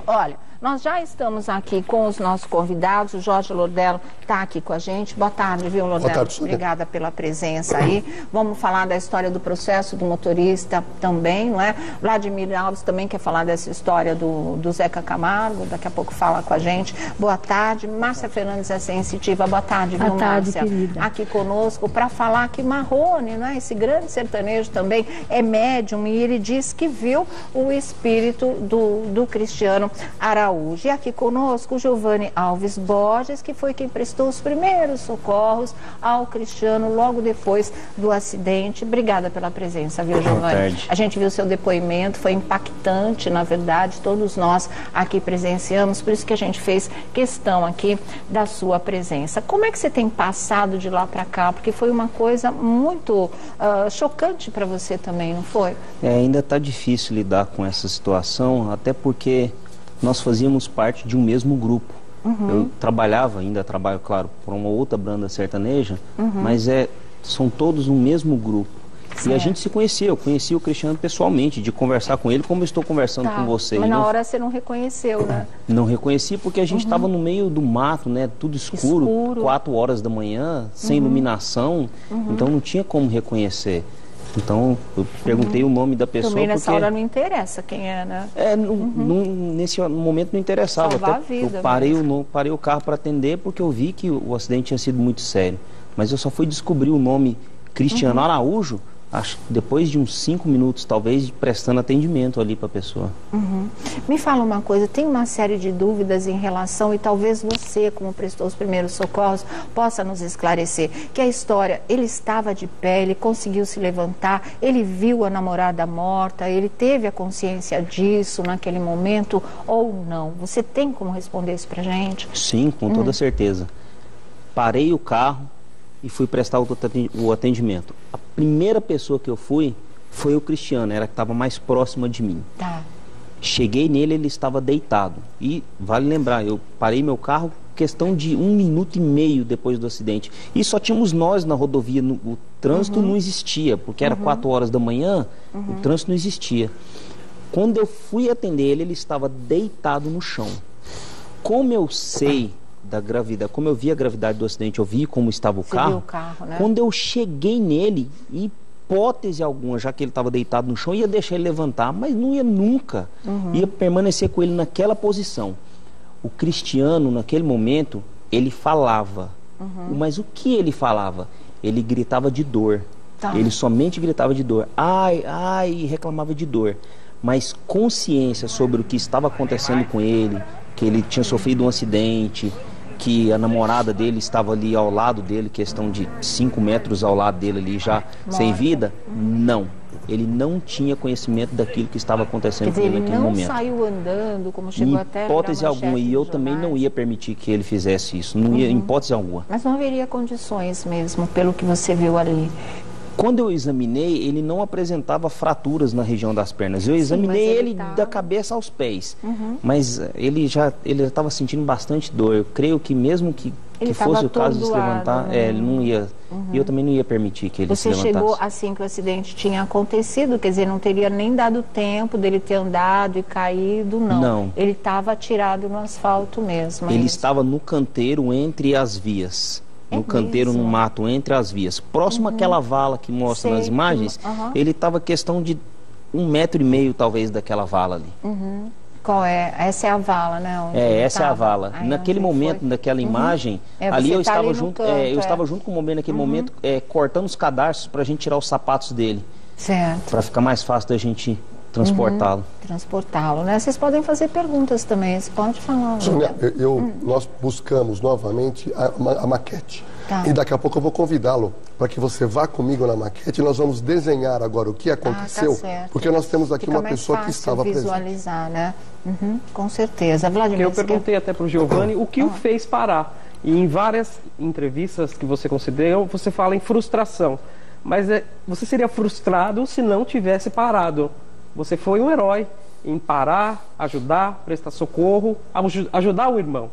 Olha, nós já estamos aqui com os nossos convidados, o Jorge Lordello está aqui com a gente. Boa tarde, viu, Lordello? Boa tarde, obrigada pela presença aí. Vamos falar da história do processo do motorista também, não é? Vladimir Alves também quer falar dessa história do Zeca Camargo, daqui a pouco fala com a gente. Boa tarde. Márcia Fernandes é sensitiva. Boa tarde, viu, Márcia? Querida. Aqui conosco para falar que Marrone, não é? Esse grande sertanejo também é médium e ele diz que viu o espírito do Cristiano Araújo. E aqui conosco o Giovanni Alves Borges, que foi quem prestou os primeiros socorros ao Cristiano logo depois do acidente. Obrigada pela presença, viu, Giovanni? Boa tarde. A gente viu seu depoimento, foi impactante, na verdade, todos nós aqui presenciamos, por isso que a gente fez questão aqui da sua presença. Como é que você tem passado de lá para cá? Porque foi uma coisa muito chocante para você também, não foi? Ainda está difícil lidar com essa situação, até porque nós fazíamos parte de um mesmo grupo. Eu trabalhava, ainda trabalho, claro, por uma outra banda sertaneja, mas são todos no mesmo grupo. Certo. E a gente se conhecia, eu conhecia o Cristiano pessoalmente, de conversar com ele, como eu estou conversando com você. Mas na hora você não reconheceu, né? Não reconheci porque a gente estava no meio do mato, né? Tudo escuro, 4 horas da manhã, sem iluminação, então não tinha como reconhecer. Então, eu perguntei o nome da pessoa. Também nessa hora não interessa quem é, né? Nesse momento não interessava. Salvar até a vida, eu parei o carro para atender porque eu vi que o acidente tinha sido muito sério. Mas eu só fui descobrir o nome Cristiano Araújo, acho que depois de uns 5 minutos, talvez, prestando atendimento ali para a pessoa. Me fala uma coisa, tem uma série de dúvidas em relação, e talvez você, como prestou os primeiros socorros, possa nos esclarecer, que a história, ele estava de pé, ele conseguiu se levantar, ele viu a namorada morta, ele teve a consciência disso naquele momento ou não? Você tem como responder isso pra gente? Sim, com toda certeza. Parei o carro e fui prestar o atendimento. A primeira pessoa que eu fui foi o Cristiano, era que estava mais próxima de mim. Tá. Cheguei nele, ele estava deitado. E vale lembrar, eu parei meu carro questão de 1 minuto e meio depois do acidente. E só tínhamos nós na rodovia, o trânsito não existia, porque era 4 horas da manhã, o trânsito não existia. Quando eu fui atender ele, ele estava deitado no chão. Como eu sei da gravidade, como eu vi a gravidade do acidente, eu vi como estava o carro. Viu o carro, né? Quando eu cheguei nele, hipótese alguma, já que ele estava deitado no chão, ia deixar ele levantar, mas não ia nunca. Ia permanecer com ele naquela posição. O Cristiano, naquele momento, ele falava. Mas o que ele falava? Ele gritava de dor. Tá. Ele somente gritava de dor. Ai, ai, e reclamava de dor. Mas consciência sobre o que estava acontecendo com ele, que ele tinha sofrido um acidente, que a namorada dele estava ali ao lado dele, questão de 5 metros ao lado dele ali já sem vida, não. Ele não tinha conhecimento daquilo que estava acontecendo com ele naquele momento. Ele não saiu andando, como chegou até... Em hipótese alguma, e eu também não ia permitir que ele fizesse isso, não ia, em hipótese alguma. Mas não haveria condições mesmo, pelo que você viu ali. Quando eu examinei, ele não apresentava fraturas na região das pernas. Eu examinei ele da cabeça aos pés. Mas ele já estava sentindo bastante dor. Eu creio que mesmo que fosse o caso de se levantar, ele não ia. E eu também não ia permitir que ele se levantasse. Você chegou assim que o acidente tinha acontecido, quer dizer, não teria nem dado tempo dele ter andado e caído, não. Não. Ele estava atirado no asfalto mesmo. Ele estava no canteiro entre as vias. No canteiro, no mato, entre as vias. Próximo àquela vala que mostra nas imagens, ele estava questão de 1,5 metro, talvez, daquela vala ali. Qual é? Essa é a vala, né? Essa é a vala. Naquele momento, naquela imagem, ali eu estava junto, eu estava junto com o bombeiro naquele momento, cortando os cadarços para a gente tirar os sapatos dele. Certo. Para ficar mais fácil da gente transportá-lo. Transportá-lo, né? Vocês podem fazer perguntas também, você pode falar. Sônia, nós buscamos novamente a maquete. Tá. E daqui a pouco eu vou convidá-lo para que você vá comigo na maquete e nós vamos desenhar agora o que aconteceu, porque nós temos aqui uma pessoa que estava presente. Visualizar, né? Com certeza. Vladimir, eu perguntei até para o Giovanni o que o fez parar. E em várias entrevistas que você concedeu, você fala em frustração. Mas você seria frustrado se não tivesse parado. Você foi um herói em parar, ajudar, prestar socorro, ajudar o irmão.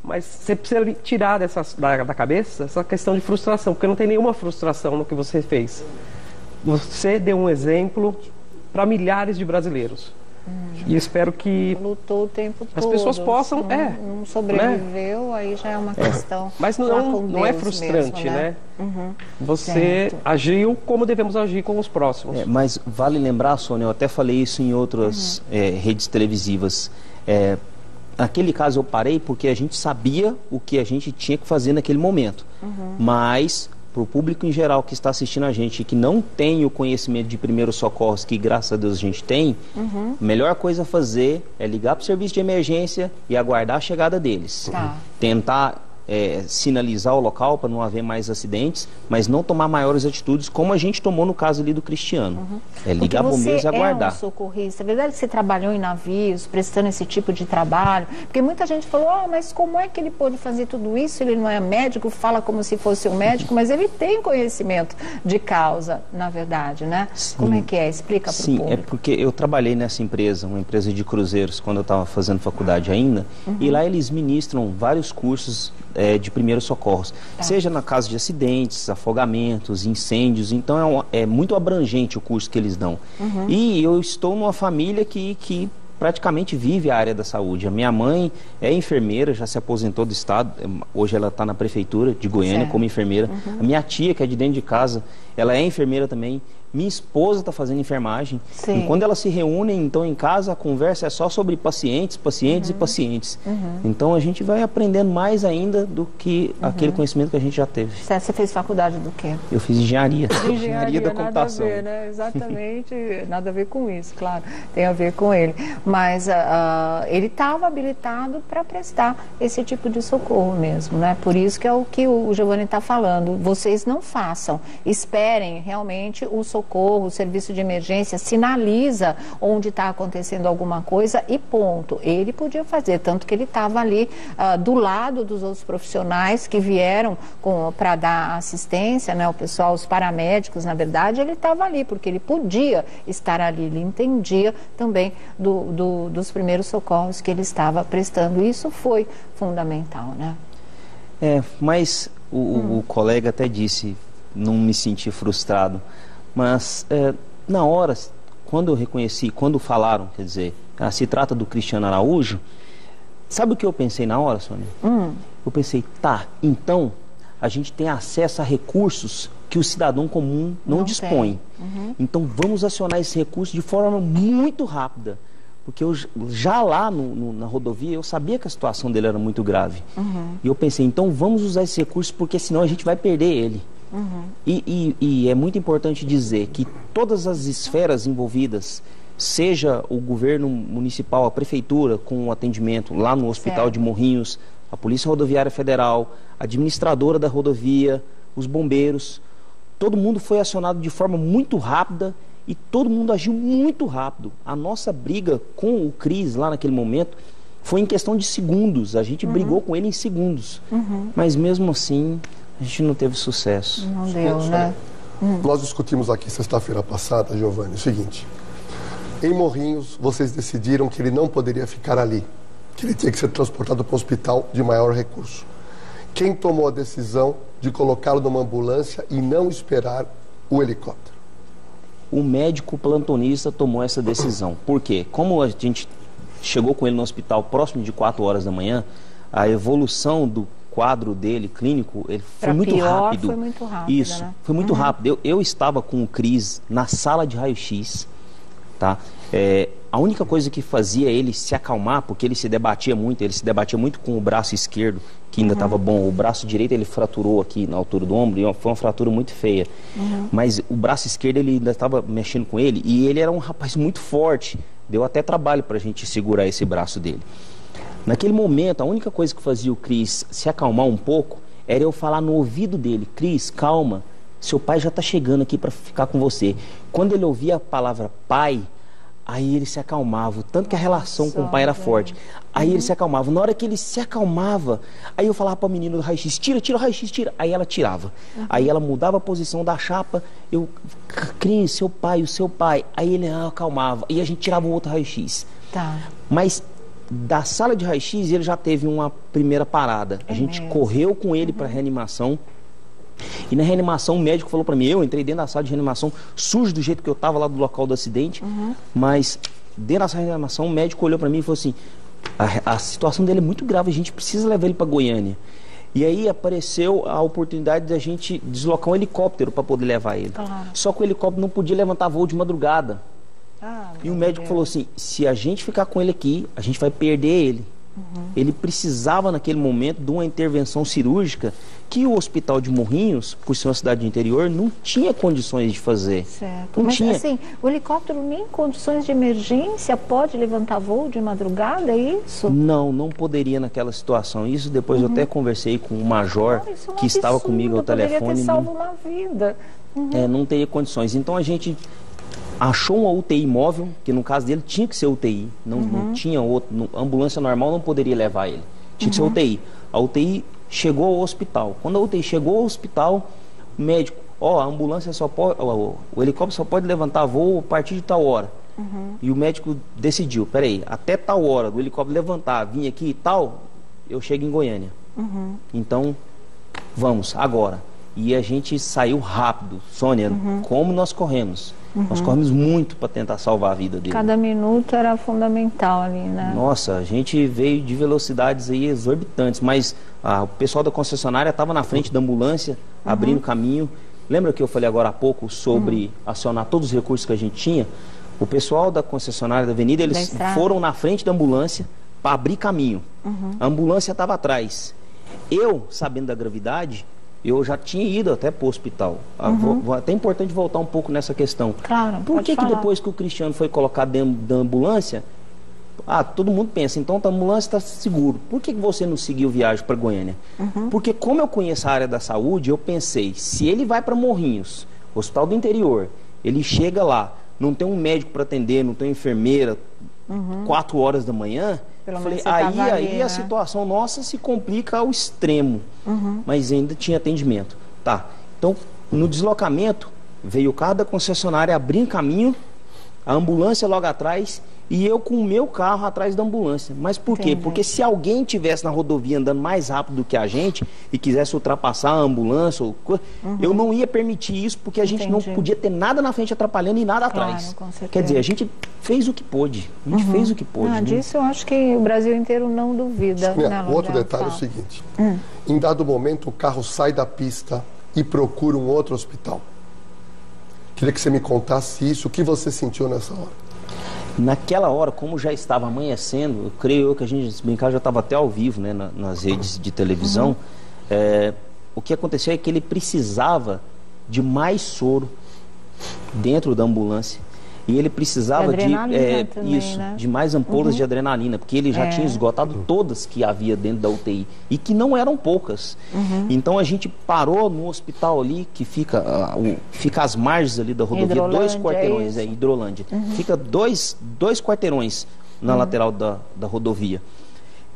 Mas você precisa tirar da cabeça essa questão de frustração, porque não tem nenhuma frustração no que você fez. Você deu um exemplo para milhares de brasileiros. E espero que lutou o tempo todo. As pessoas possam... Não sobreviveu, né? Aí já é uma questão... Mas não é frustrante, mesmo, né? Você agiu como devemos agir com os próximos. Mas vale lembrar, Sônia, eu até falei isso em outras redes televisivas. Naquele caso eu parei porque a gente sabia o que a gente tinha que fazer naquele momento. Mas... para o público em geral que está assistindo a gente e que não tem o conhecimento de primeiros socorros, que graças a Deus a gente tem, a melhor coisa a fazer é ligar para o serviço de emergência e aguardar a chegada deles. Tentar sinalizar o local para não haver mais acidentes, mas não tomar maiores atitudes, como a gente tomou no caso ali do Cristiano. Ligar bombeiros e aguardar. Você é um socorrista, é verdade que você trabalhou em navios, prestando esse tipo de trabalho, porque muita gente falou, mas como é que ele pôde fazer tudo isso? Ele não é médico, fala como se fosse um médico, mas ele tem conhecimento de causa, na verdade, né? Sim. Como é que é? Explica para o público. Sim, é porque eu trabalhei nessa empresa, uma empresa de cruzeiros, quando eu estava fazendo faculdade ainda, e lá eles ministram vários cursos de primeiros socorros, seja na caso de acidentes, afogamentos, incêndios, então é muito abrangente o curso que eles dão. E eu estou numa família que praticamente vive a área da saúde. A minha mãe é enfermeira, já se aposentou do estado, hoje ela está na prefeitura de Goiânia como enfermeira. A minha tia, que é de dentro de casa, ela é enfermeira também. Minha esposa está fazendo enfermagem. E quando elas se reúnem, então, em casa, a conversa é só sobre pacientes e pacientes. Então, a gente vai aprendendo mais ainda do que aquele conhecimento que a gente já teve. Você fez faculdade do quê? Eu fiz engenharia. Engenharia da computação. Nada a ver, né? Exatamente, nada a ver com isso, claro. Tem a ver com ele. Mas ele estava habilitado para prestar esse tipo de socorro mesmo, né? Por isso que é o que o Giovanni está falando. Vocês não façam. Esperem realmente o socorro. O serviço de emergência sinaliza onde está acontecendo alguma coisa e ponto. Ele podia fazer, tanto que ele estava ali do lado dos outros profissionais que vieram para dar assistência, né? O pessoal, os paramédicos, na verdade, ele estava ali, porque ele podia estar ali, ele entendia também dos primeiros socorros que ele estava prestando. Isso foi fundamental, né? Mas o colega até disse, não me senti frustrado. Mas, na hora, quando eu reconheci, quando falaram, quer dizer, se trata do Cristiano Araújo, sabe o que eu pensei na hora, Sônia? Eu pensei, então a gente tem acesso a recursos que o cidadão comum não dispõe. Então vamos acionar esse recurso de forma muito rápida. Porque eu, já lá na rodovia, eu sabia que a situação dele era muito grave. E eu pensei, então vamos usar esse recurso, porque senão a gente vai perder ele. E é muito importante dizer que todas as esferas envolvidas, seja o governo municipal, a prefeitura com o atendimento lá no Hospital de Morrinhos, a Polícia Rodoviária Federal, a administradora da rodovia, os bombeiros, todo mundo foi acionado de forma muito rápida e todo mundo agiu muito rápido. A nossa briga com o Cris lá naquele momento foi em questão de segundos, a gente brigou com ele em segundos, mas mesmo assim a gente não teve sucesso. Não deu, né? Nós discutimos aqui sexta-feira passada, Giovanni, o seguinte: em Morrinhos, vocês decidiram que ele não poderia ficar ali, que ele tinha que ser transportado para um hospital de maior recurso. Quem tomou a decisão de colocá-lo numa ambulância e não esperar o helicóptero? O médico plantonista tomou essa decisão. Por quê? Como a gente chegou com ele no hospital próximo de 4 horas da manhã, a evolução do quadro dele, clínico, ele foi muito rápido. Foi muito rápido. Isso, né? Foi muito rápido. Eu estava com o Cris na sala de raio-x, tá? A única coisa que fazia ele se acalmar, porque ele se debatia muito com o braço esquerdo, que ainda estava bom. O braço direito ele fraturou aqui na altura do ombro, e foi uma fratura muito feia. Mas o braço esquerdo ele ainda estava mexendo com ele, e ele era um rapaz muito forte. Deu até trabalho para a gente segurar esse braço dele. Naquele momento, a única coisa que fazia o Cris se acalmar um pouco era eu falar no ouvido dele: Cris, calma, seu pai já está chegando aqui para ficar com você. Quando ele ouvia a palavra pai, aí ele se acalmava, tanto que a relação com o pai era forte. Aí ele se acalmava. Na hora que ele se acalmava, aí eu falava para a menina do raio-x: tira o raio-x, tira. Aí ela tirava. Aí ela mudava a posição da chapa, eu: Cris, seu pai, o seu pai. Aí ele acalmava, e a gente tirava o outro raio-x. Mas da sala de raio-x ele já teve uma primeira parada. A gente correu com ele para a reanimação. E na reanimação o médico falou para mim, eu entrei dentro da sala de reanimação sujo do jeito que eu estava lá do local do acidente, mas dentro da reanimação, o médico olhou para mim e falou assim, a situação dele é muito grave, a gente precisa levar ele para Goiânia. E aí apareceu a oportunidade de a gente deslocar um helicóptero para poder levar ele. Claro. Só que o helicóptero não podia levantar voo de madrugada. E o médico falou assim, se a gente ficar com ele aqui, a gente vai perder ele. Ele precisava naquele momento de uma intervenção cirúrgica que o hospital de Morrinhos, por ser uma cidade do interior, não tinha condições de fazer. Certo. Não Mas tinha. assim, o helicóptero nem em condições de emergência pode levantar voo de madrugada, é isso? Não poderia naquela situação. Isso depois eu até conversei com o major Não, isso é um que estava absurdo, comigo ao telefone. Poderia ter salvo uma vida. Não teria condições. Então a gente achou uma UTI móvel, que no caso dele tinha que ser UTI. Não tinha outro. Ambulância normal não poderia levar ele. Tinha que ser UTI. A UTI chegou ao hospital. Quando a UTI chegou ao hospital, o médico, a ambulância só pode, o helicóptero só pode levantar voo a partir de tal hora. E o médico decidiu, peraí, até tal hora do helicóptero levantar, vir aqui e tal, eu chego em Goiânia. Então, vamos, agora. E a gente saiu rápido. Sônia, como nós corremos? Nós corremos muito para tentar salvar a vida dele. Cada minuto era fundamental ali, né? Nossa, a gente veio de velocidades aí exorbitantes, mas o pessoal da concessionária estava na frente da ambulância, abrindo caminho. Lembra que eu falei agora há pouco sobre acionar todos os recursos que a gente tinha? O pessoal da concessionária da avenida, eles foram na frente da ambulância para abrir caminho. A ambulância estava atrás. Eu, sabendo da gravidade, eu já tinha ido até para o hospital. Até importante voltar um pouco nessa questão. Claro, Por que depois que o Cristiano foi colocado dentro da ambulância, todo mundo pensa, então a ambulância está seguro. Por que você não seguiu viagem para Goiânia? Porque como eu conheço a área da saúde, eu pensei, se ele vai para Morrinhos, hospital do interior, ele chega lá, não tem um médico para atender, não tem enfermeira, 4 horas da manhã... Falei, aí a situação nossa se complica ao extremo, mas ainda tinha atendimento. Tá, então no deslocamento veio o carro da concessionária abrindo caminho, a ambulância logo atrás e eu com o meu carro atrás da ambulância. Mas por quê? Porque se alguém tivesse na rodovia andando mais rápido do que a gente e quisesse ultrapassar a ambulância, eu não ia permitir isso, porque a gente não podia ter nada na frente atrapalhando e nada atrás. Quer dizer, a gente fez o que pôde. A gente fez o que pôde. Disso eu acho que o Brasil inteiro não duvida. Outro detalhe é o seguinte. Em dado momento, o carro sai da pista e procura um outro hospital. Queria que você me contasse isso, o que você sentiu nessa hora. Naquela hora, como já estava amanhecendo, eu creio que a gente, se brincar, já estava até ao vivo, né, nas redes de televisão. O que aconteceu é que ele precisava de mais soro dentro da ambulância. E ele precisava de mais ampolas de adrenalina, porque ele já tinha esgotado todas que havia dentro da UTI, e que não eram poucas. Então a gente parou no hospital ali, que fica às margens ali da rodovia, 2 quarteirões, Hidrolândia. Fica dois quarteirões na lateral da rodovia.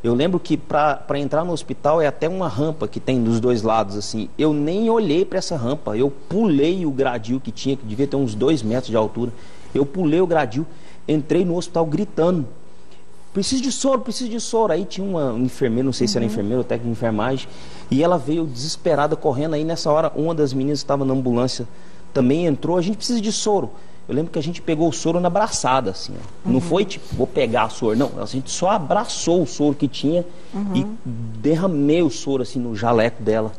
Eu lembro que para entrar no hospital é até uma rampa que tem dos dois lados, assim. Eu nem olhei para essa rampa, eu pulei o gradil que tinha, que devia ter uns 2 metros de altura. Eu pulei o gradil, entrei no hospital gritando, preciso de soro. Aí tinha uma enfermeira, não sei se era enfermeira ou técnica de enfermagem, e ela veio desesperada correndo. Aí nessa hora, uma das meninas que estava na ambulância também entrou, a gente precisa de soro. Eu lembro que a gente pegou o soro na abraçada, assim, ó. Não foi tipo, vou pegar o soro, não. A gente só abraçou o soro que tinha e derramei o soro, assim, no jaleco dela.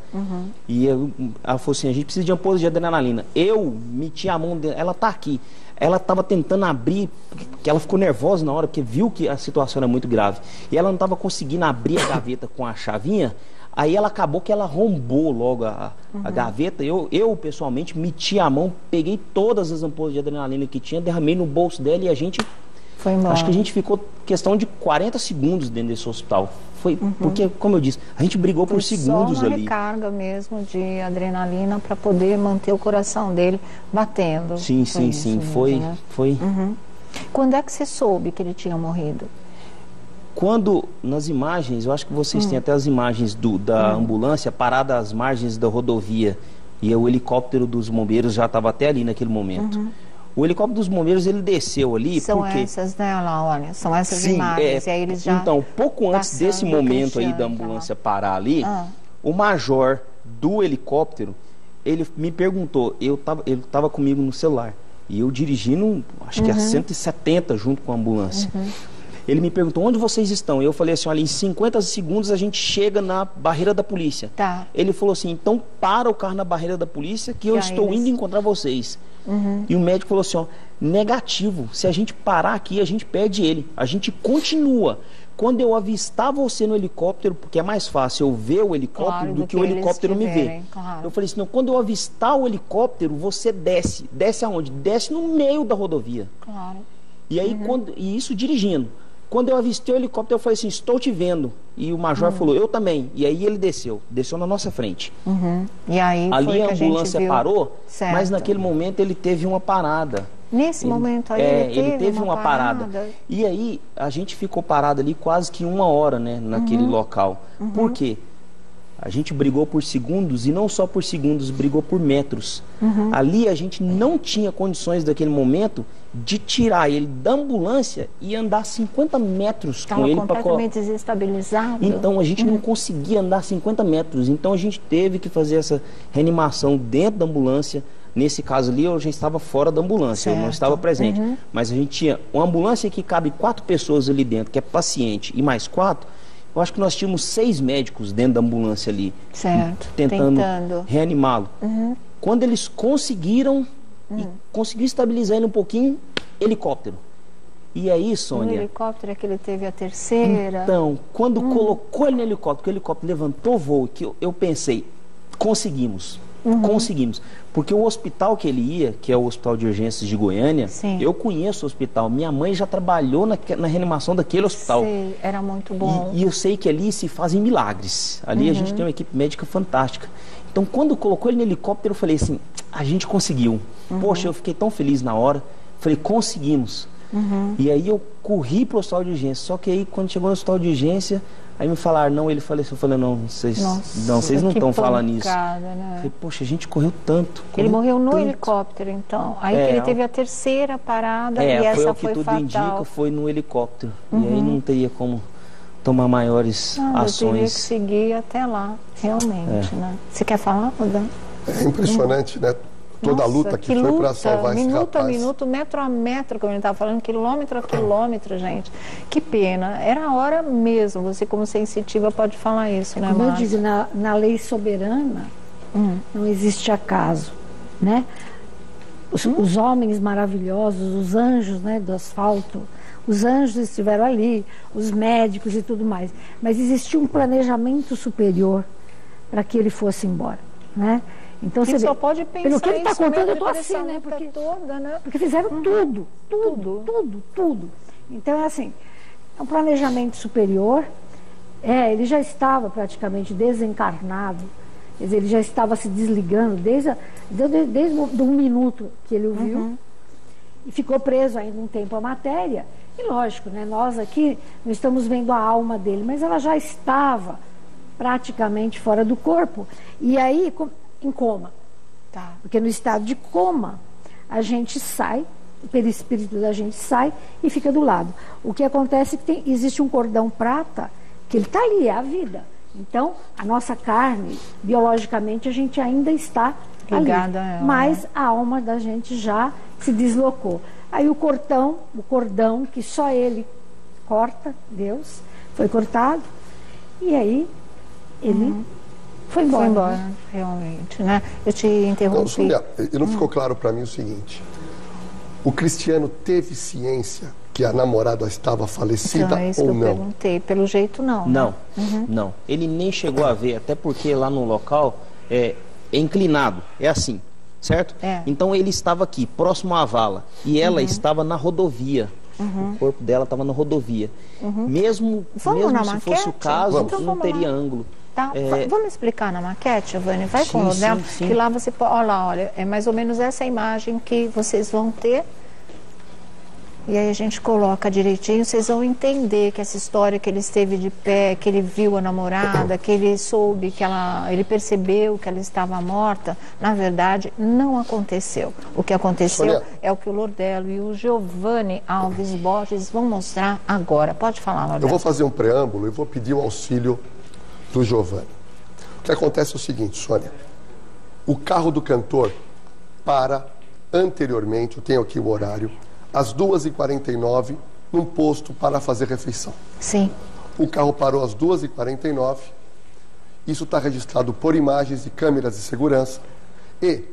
E ela falou assim, a gente precisa de ampolas de adrenalina. Eu meti a mão dela, ela tá aqui. Ela estava tentando abrir, porque ela ficou nervosa na hora, porque viu que a situação era muito grave. E ela não estava conseguindo abrir a gaveta com a chavinha. Aí ela acabou que ela arrombou logo a gaveta. Eu, pessoalmente, meti a mão, peguei todas as ampolas de adrenalina que tinha, derramei no bolso dela e a gente... Foi embora. Acho que a gente ficou questão de 40 segundos dentro desse hospital. Foi porque, como eu disse, a gente brigou por segundos só uma ali. Recarga mesmo de adrenalina para poder manter o coração dele batendo. Sim. Foi. Quando é que você soube que ele tinha morrido? Quando, nas imagens, eu acho que vocês têm até as imagens da ambulância parada às margens da rodovia, e o helicóptero dos bombeiros já estava até ali naquele momento. O helicóptero dos bombeiros, ele desceu ali são porque... essas, né, lá, olha, são essas imagens, e aí eles já... Então, pouco antes desse momento aí da ambulância parar ali, o major do helicóptero, ele me perguntou, ele estava comigo no celular, E eu dirigindo, acho que a 170 junto com a ambulância. Ele me perguntou, onde vocês estão? E eu falei assim, olha, em 50 segundos a gente chega na barreira da polícia. Tá. Ele falou assim, então para o carro na barreira da polícia que eu estou indo encontrar vocês. E o médico falou assim, ó, negativo, se a gente parar aqui, a gente perde ele. A gente continua. Quando eu avistar você no helicóptero, porque é mais fácil eu ver o helicóptero do que o helicóptero me ver. Claro. Eu falei assim, não, quando eu avistar o helicóptero, você desce. Desce aonde? Desce no meio da rodovia. Claro. E aí, e isso dirigindo. Quando eu avistei o helicóptero, eu falei assim, estou te vendo. E o major falou, eu também. E aí ele desceu na nossa frente. E aí ali foi a que ambulância parou, certo. Mas naquele momento ele teve uma parada. Nesse momento aí ele teve uma parada. E aí a gente ficou parado ali quase que 1 hora, né, naquele local. Por quê? A gente brigou por segundos e não só por segundos, brigou por metros. Ali a gente não tinha condições daquele momento de tirar ele da ambulância e andar 50 metros com ele. Completamente desestabilizado. Então a gente não conseguia andar 50 metros. Então a gente teve que fazer essa reanimação dentro da ambulância. Nesse caso ali eu já estava fora da ambulância, eu não estava presente. Mas a gente tinha uma ambulância que cabe 4 pessoas ali dentro, que é paciente, e mais 4. Eu acho que nós tínhamos 6 médicos dentro da ambulância ali. Certo. Tentando reanimá-lo. Quando eles conseguiram estabilizar ele um pouquinho, helicóptero. E aí, Sônia... No helicóptero é que ele teve a terceira. Então, quando colocou ele no helicóptero, que o helicóptero levantou voo, que eu pensei, conseguimos. Conseguimos. Porque o hospital que ele ia, que é o Hospital de Urgências de Goiânia, eu conheço o hospital. Minha mãe já trabalhou na reanimação daquele hospital. Sei, era muito bom. E eu sei que ali se fazem milagres. Ali a gente tem uma equipe médica fantástica. Então, quando colocou ele no helicóptero, eu falei assim, a gente conseguiu. Poxa, eu fiquei tão feliz na hora. Falei, conseguimos. E aí eu corri para o hospital de urgência. Só que aí, quando chegou no hospital de urgência, aí me falaram, não, ele faleceu. Eu falei, não, vocês não estão falando isso. Né? Falei, poxa, a gente correu tanto. Ele morreu no helicóptero, então. Aí que ele teve a terceira parada e essa foi fatal. Tudo indica, foi no helicóptero. E aí não teria como tomar maiores ações. Eu teria que seguir até lá, realmente, né? Você quer falar, Rodão? É impressionante, né? Toda a luta que foi para salvar esse rapaz. Minuto a minuto, metro a metro, como ele estava falando, quilômetro a quilômetro, gente. Que pena. Era a hora mesmo. Você, como sensitiva, pode falar isso, né, Como Márcia? eu digo, na lei soberana, não existe acaso, né? Os homens maravilhosos, os anjos, né, do asfalto, os anjos estiveram ali, os médicos e tudo mais. Mas existia um planejamento superior para que ele fosse embora, né? Então você só pode pensar pelo que ele está contando, eu estou assim, né? né? Porque fizeram tudo. Então é assim, é um planejamento superior. Ele já estava praticamente desencarnado, quer dizer, ele já estava se desligando desde o minuto que ele o viu e ficou preso ainda um tempo à matéria. E lógico, né? Nós aqui não estamos vendo a alma dele, mas ela já estava praticamente fora do corpo. E aí em coma. Porque no estado de coma a gente sai, o perispírito da gente sai e fica do lado. O que acontece é que existe um cordão prata que ele está ali, é a vida. Então a nossa carne, biologicamente, a gente ainda está ligada ali, mas a alma da gente já se deslocou. Aí o cordão que só ele corta, Deus, foi cortado, e aí ele foi embora, né? Realmente, né? Eu te interrompi. Não, Sônia, não ficou claro para mim o seguinte: o Cristiano teve ciência que a namorada estava falecida então, é isso ou que eu não? Perguntei. Pelo jeito, não. Não, não. Ele nem chegou a ver, até porque lá no local é inclinado, é assim, certo? Então ele estava aqui, próximo à vala, e ela estava na rodovia. O corpo dela estava na rodovia. Mesmo se fosse o caso, não teria ângulo. Tá? Vamos explicar na maquete, Giovanni? Vai com o Rodel, que lá você pode... Olha, é mais ou menos essa imagem que vocês vão ter. E aí a gente coloca direitinho, vocês vão entender que essa história que ele esteve de pé, que ele viu a namorada, que ele soube que ele percebeu que ela estava morta, na verdade não aconteceu. O que aconteceu é o que o Lordelo e o Giovanni Alves Borges vão mostrar agora. Pode falar, Lordelo. Eu vou fazer um preâmbulo e vou pedir o auxílio do Giovanni. O que acontece é o seguinte, Sônia: o carro do cantor para anteriormente, eu tenho aqui o horário, às 2h49, num posto para fazer refeição. Sim. O carro parou às 2h49, isso está registrado por imagens de câmeras de segurança, e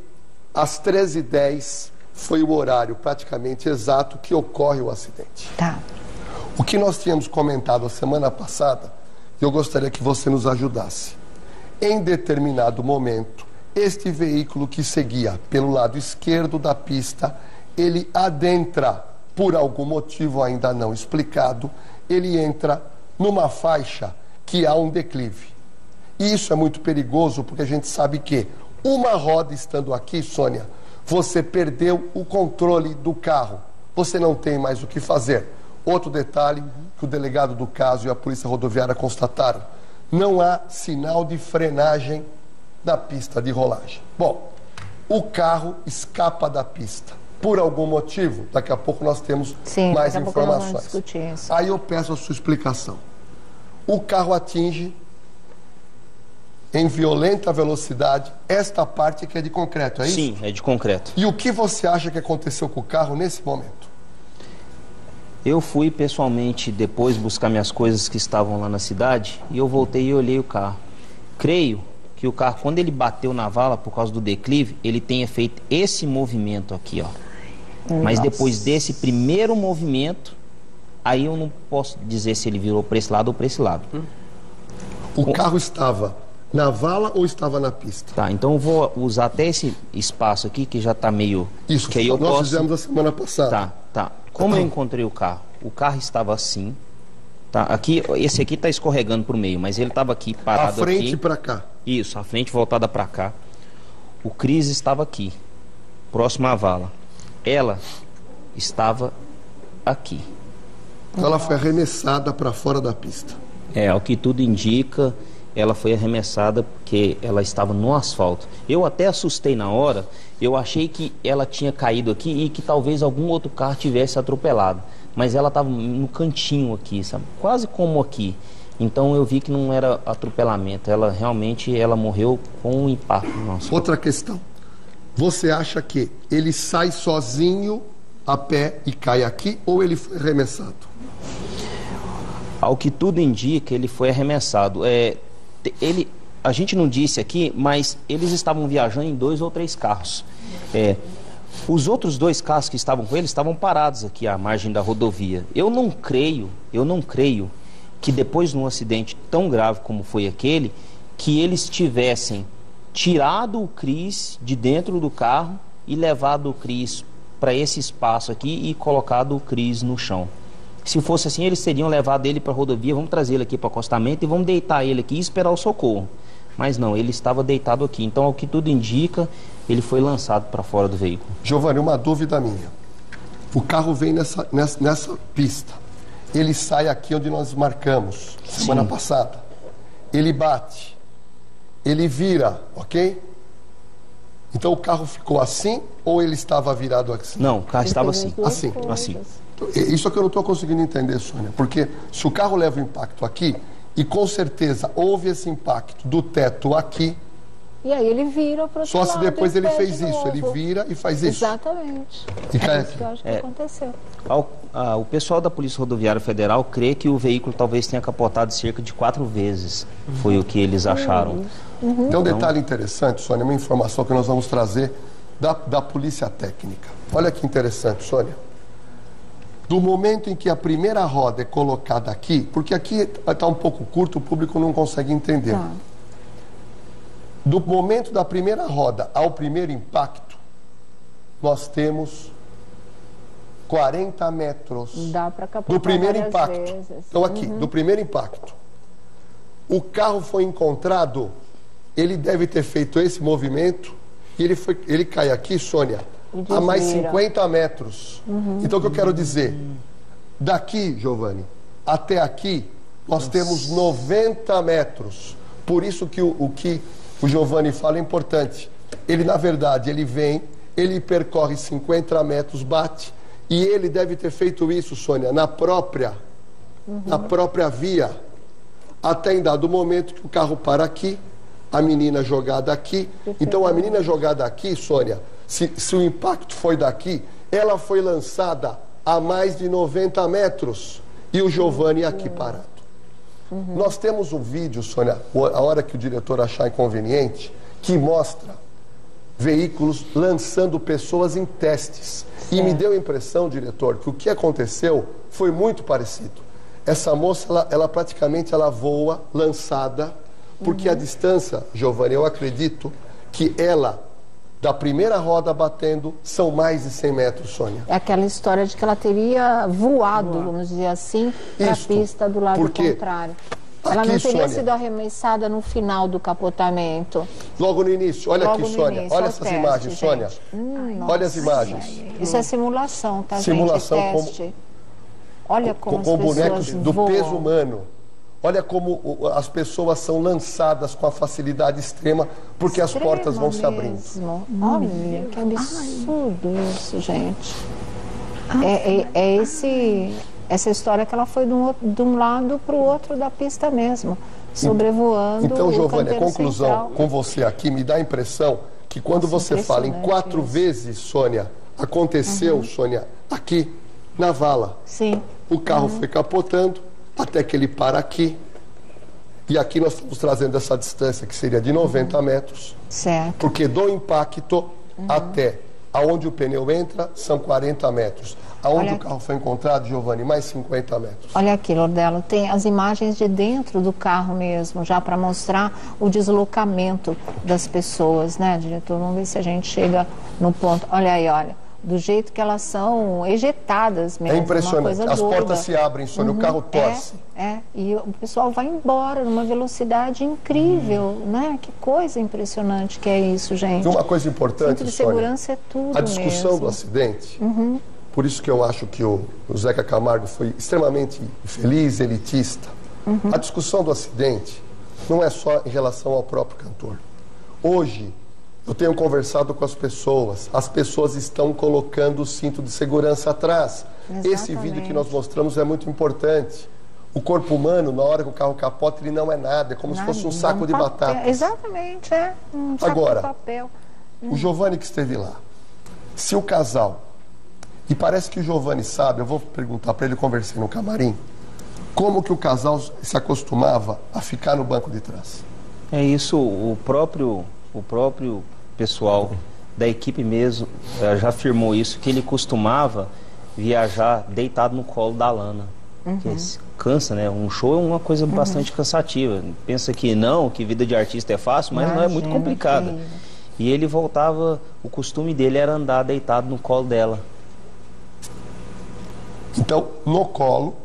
às 13h10 foi o horário praticamente exato que ocorre o acidente. Tá. O que nós tínhamos comentado a semana passada, eu gostaria que você nos ajudasse. Em determinado momento, este veículo que seguia pelo lado esquerdo da pista, ele adentra, por algum motivo ainda não explicado, ele entra numa faixa que há um declive. E isso é muito perigoso porque a gente sabe que uma roda estando aqui, Sônia, você perdeu o controle do carro. Você não tem mais o que fazer. Outro detalhe que o delegado do caso e a Polícia Rodoviária constataram: não há sinal de frenagem na pista de rolagem. Bom, o carro escapa da pista. Por algum motivo, daqui a pouco nós temos mais informações. Aí eu peço a sua explicação. O carro atinge em violenta velocidade esta parte que é de concreto, é isso? Sim, é de concreto. E o que você acha que aconteceu com o carro nesse momento? Eu fui pessoalmente depois buscar minhas coisas que estavam lá na cidade e eu voltei e olhei o carro. Creio que o carro, quando ele bateu na vala por causa do declive, ele tenha feito esse movimento aqui, ó. Mas depois desse primeiro movimento, aí eu não posso dizer se ele virou para esse lado ou para esse lado. O carro estava na vala ou estava na pista? Tá, então eu vou usar até esse espaço aqui que já está meio... Isso, que aí eu nós fizemos a semana passada. Tá, tá. Como eu encontrei o carro estava assim, tá? Aqui, esse aqui está escorregando para o meio, mas ele estava aqui parado aqui. A frente para cá. Isso, a frente voltada para cá. O Cris estava aqui, próximo à vala. Ela estava aqui. Ela foi arremessada para fora da pista. É, ao que tudo indica, ela foi arremessada porque ela estava no asfalto. Eu até assustei na hora, eu achei que ela tinha caído aqui e que talvez algum outro carro tivesse atropelado. Mas ela estava no cantinho aqui, sabe? Quase como aqui. Então eu vi que não era atropelamento. Ela realmente morreu com um impacto no asfalto. Outra questão. Você acha que ele sai sozinho a pé e cai aqui ou ele foi arremessado? Ao que tudo indica, ele foi arremessado. A gente não disse aqui, mas eles estavam viajando em 2 ou 3 carros. Os outros 2 carros que estavam com ele estavam parados aqui à margem da rodovia. Eu não creio que depois de um acidente tão grave como foi aquele, que eles tivessem tirado o Cris de dentro do carro e levado o Cris para esse espaço aqui e colocado o Cris no chão. Se fosse assim, eles teriam levado ele para a rodovia, vamos trazer ele aqui para o acostamento e vamos deitar ele aqui e esperar o socorro. Mas não, ele estava deitado aqui. Então, ao que tudo indica, ele foi lançado para fora do veículo. Giovanni, uma dúvida minha. O carro vem nessa pista. Ele sai aqui onde nós marcamos, semana passada. Ele bate. Ele vira, ok? Então o carro ficou assim ou ele estava virado assim? Não, o carro estava assim. Assim. Assim. Isso é que eu não estou conseguindo entender, Sônia. Porque se o carro leva o impacto aqui, e com certeza houve esse impacto do teto aqui. E aí ele vira para o outro lado. Só se depois ele fez isso, novo. ele vira e faz isso. Exatamente. E cai isso aqui. que eu acho que aconteceu. O pessoal da Polícia Rodoviária Federal crê que o veículo talvez tenha capotado cerca de 4 vezes. Foi o que eles acharam. Tem um detalhe interessante, Sônia, uma informação que nós vamos trazer da Polícia Técnica. Olha que interessante, Sônia. Do momento em que a primeira roda é colocada aqui, porque aqui está um pouco curto, o público não consegue entender. Tá. Do momento da primeira roda ao primeiro impacto, nós temos 40 metros Dá para capotar do primeiro várias impacto. vezes. Então aqui, do primeiro impacto. O carro foi encontrado, ele deve ter feito esse movimento e ele cai aqui, Sônia, a mais 50 metros. Então o que eu quero dizer? Daqui, Giovanni, até aqui, nós temos 90 metros. Por isso que o que o Giovanni fala é importante. Ele, na verdade, ele vem, ele percorre 50 metros, bate, e ele deve ter feito isso, Sônia, na própria via, até em dado momento que o carro para aqui, a menina jogada aqui. Então, a menina jogada aqui, Sônia, se o impacto foi daqui, ela foi lançada a mais de 90 metros e o Giovanni aqui parado. Nós temos um vídeo, Sônia, a hora que o diretor achar inconveniente, que mostra veículos lançando pessoas em testes. E me deu a impressão, diretor, que o que aconteceu foi muito parecido. Essa moça, ela praticamente voa lançada, porque a distância, Giovanni, eu acredito que ela, da primeira roda batendo, são mais de 100 metros, Sônia. É aquela história de que ela teria voado, vamos dizer assim, para a pista do lado contrário. Ela aqui, não teria Sônia, sido arremessada no final do capotamento. Logo no início. Olha Logo aqui, no Sônia. início, Olha é o essas teste, imagens, gente. Sônia. Olha as imagens. Isso é simulação, tá, Simulação gente? Teste. Olha como com as bonecos pessoas do voam. peso humano. Olha como as pessoas são lançadas com a facilidade extrema, porque as portas vão se abrindo. Mesmo. Olha, que absurdo isso, gente. Essa história que ela foi de um lado para o outro da pista mesmo, sobrevoando. Então, o Giovanni, a canteiro conclusão central. com você aqui me dá a impressão que quando você fala em 4 isso. vezes, Sônia, aconteceu, Sônia, aqui na vala. Sim. O carro foi capotando até que ele para aqui. E aqui nós estamos trazendo essa distância que seria de 90 metros. Certo. Porque do impacto até aonde o pneu entra são 40 metros. Aonde o carro foi encontrado, Giovanni, mais 50 metros. Olha aqui, Lordelo, tem as imagens de dentro do carro mesmo, já para mostrar o deslocamento das pessoas, né, diretor? Vamos ver se a gente chega no ponto. Olha aí, olha. Do jeito que elas são ejetadas mesmo. É impressionante. Uma coisa as doida. portas se abrem, Sônia, o carro torce. E o pessoal vai embora numa velocidade incrível, né? Que coisa impressionante que é isso, gente. E uma coisa importante, Cinto de Sônia, segurança é tudo a discussão mesmo. do acidente, por isso que eu acho que o Zeca Camargo foi extremamente infeliz, elitista. A discussão do acidente não é só em relação ao próprio cantor. Hoje, eu tenho conversado com as pessoas estão colocando o cinto de segurança atrás. Exatamente. Esse vídeo que nós mostramos é muito importante. O corpo humano, na hora que o carro capota, ele não é nada, é como se fosse um saco de batatas. Exatamente, um saco Agora, de papel. O Giovanni que esteve lá, se o casal, e parece que o Giovanni sabe, eu vou perguntar para ele, conversei no camarim, como que o casal se acostumava a ficar no banco de trás. É isso, o próprio pessoal da equipe mesmo já afirmou isso, que ele costumava viajar deitado no colo da Lana. Que cansa, né? Um show é uma coisa bastante cansativa. Pensa que não, que vida de artista é fácil, mas não é muito complicada. E ele voltava, o costume dele era andar deitado no colo dela. Então, no colo,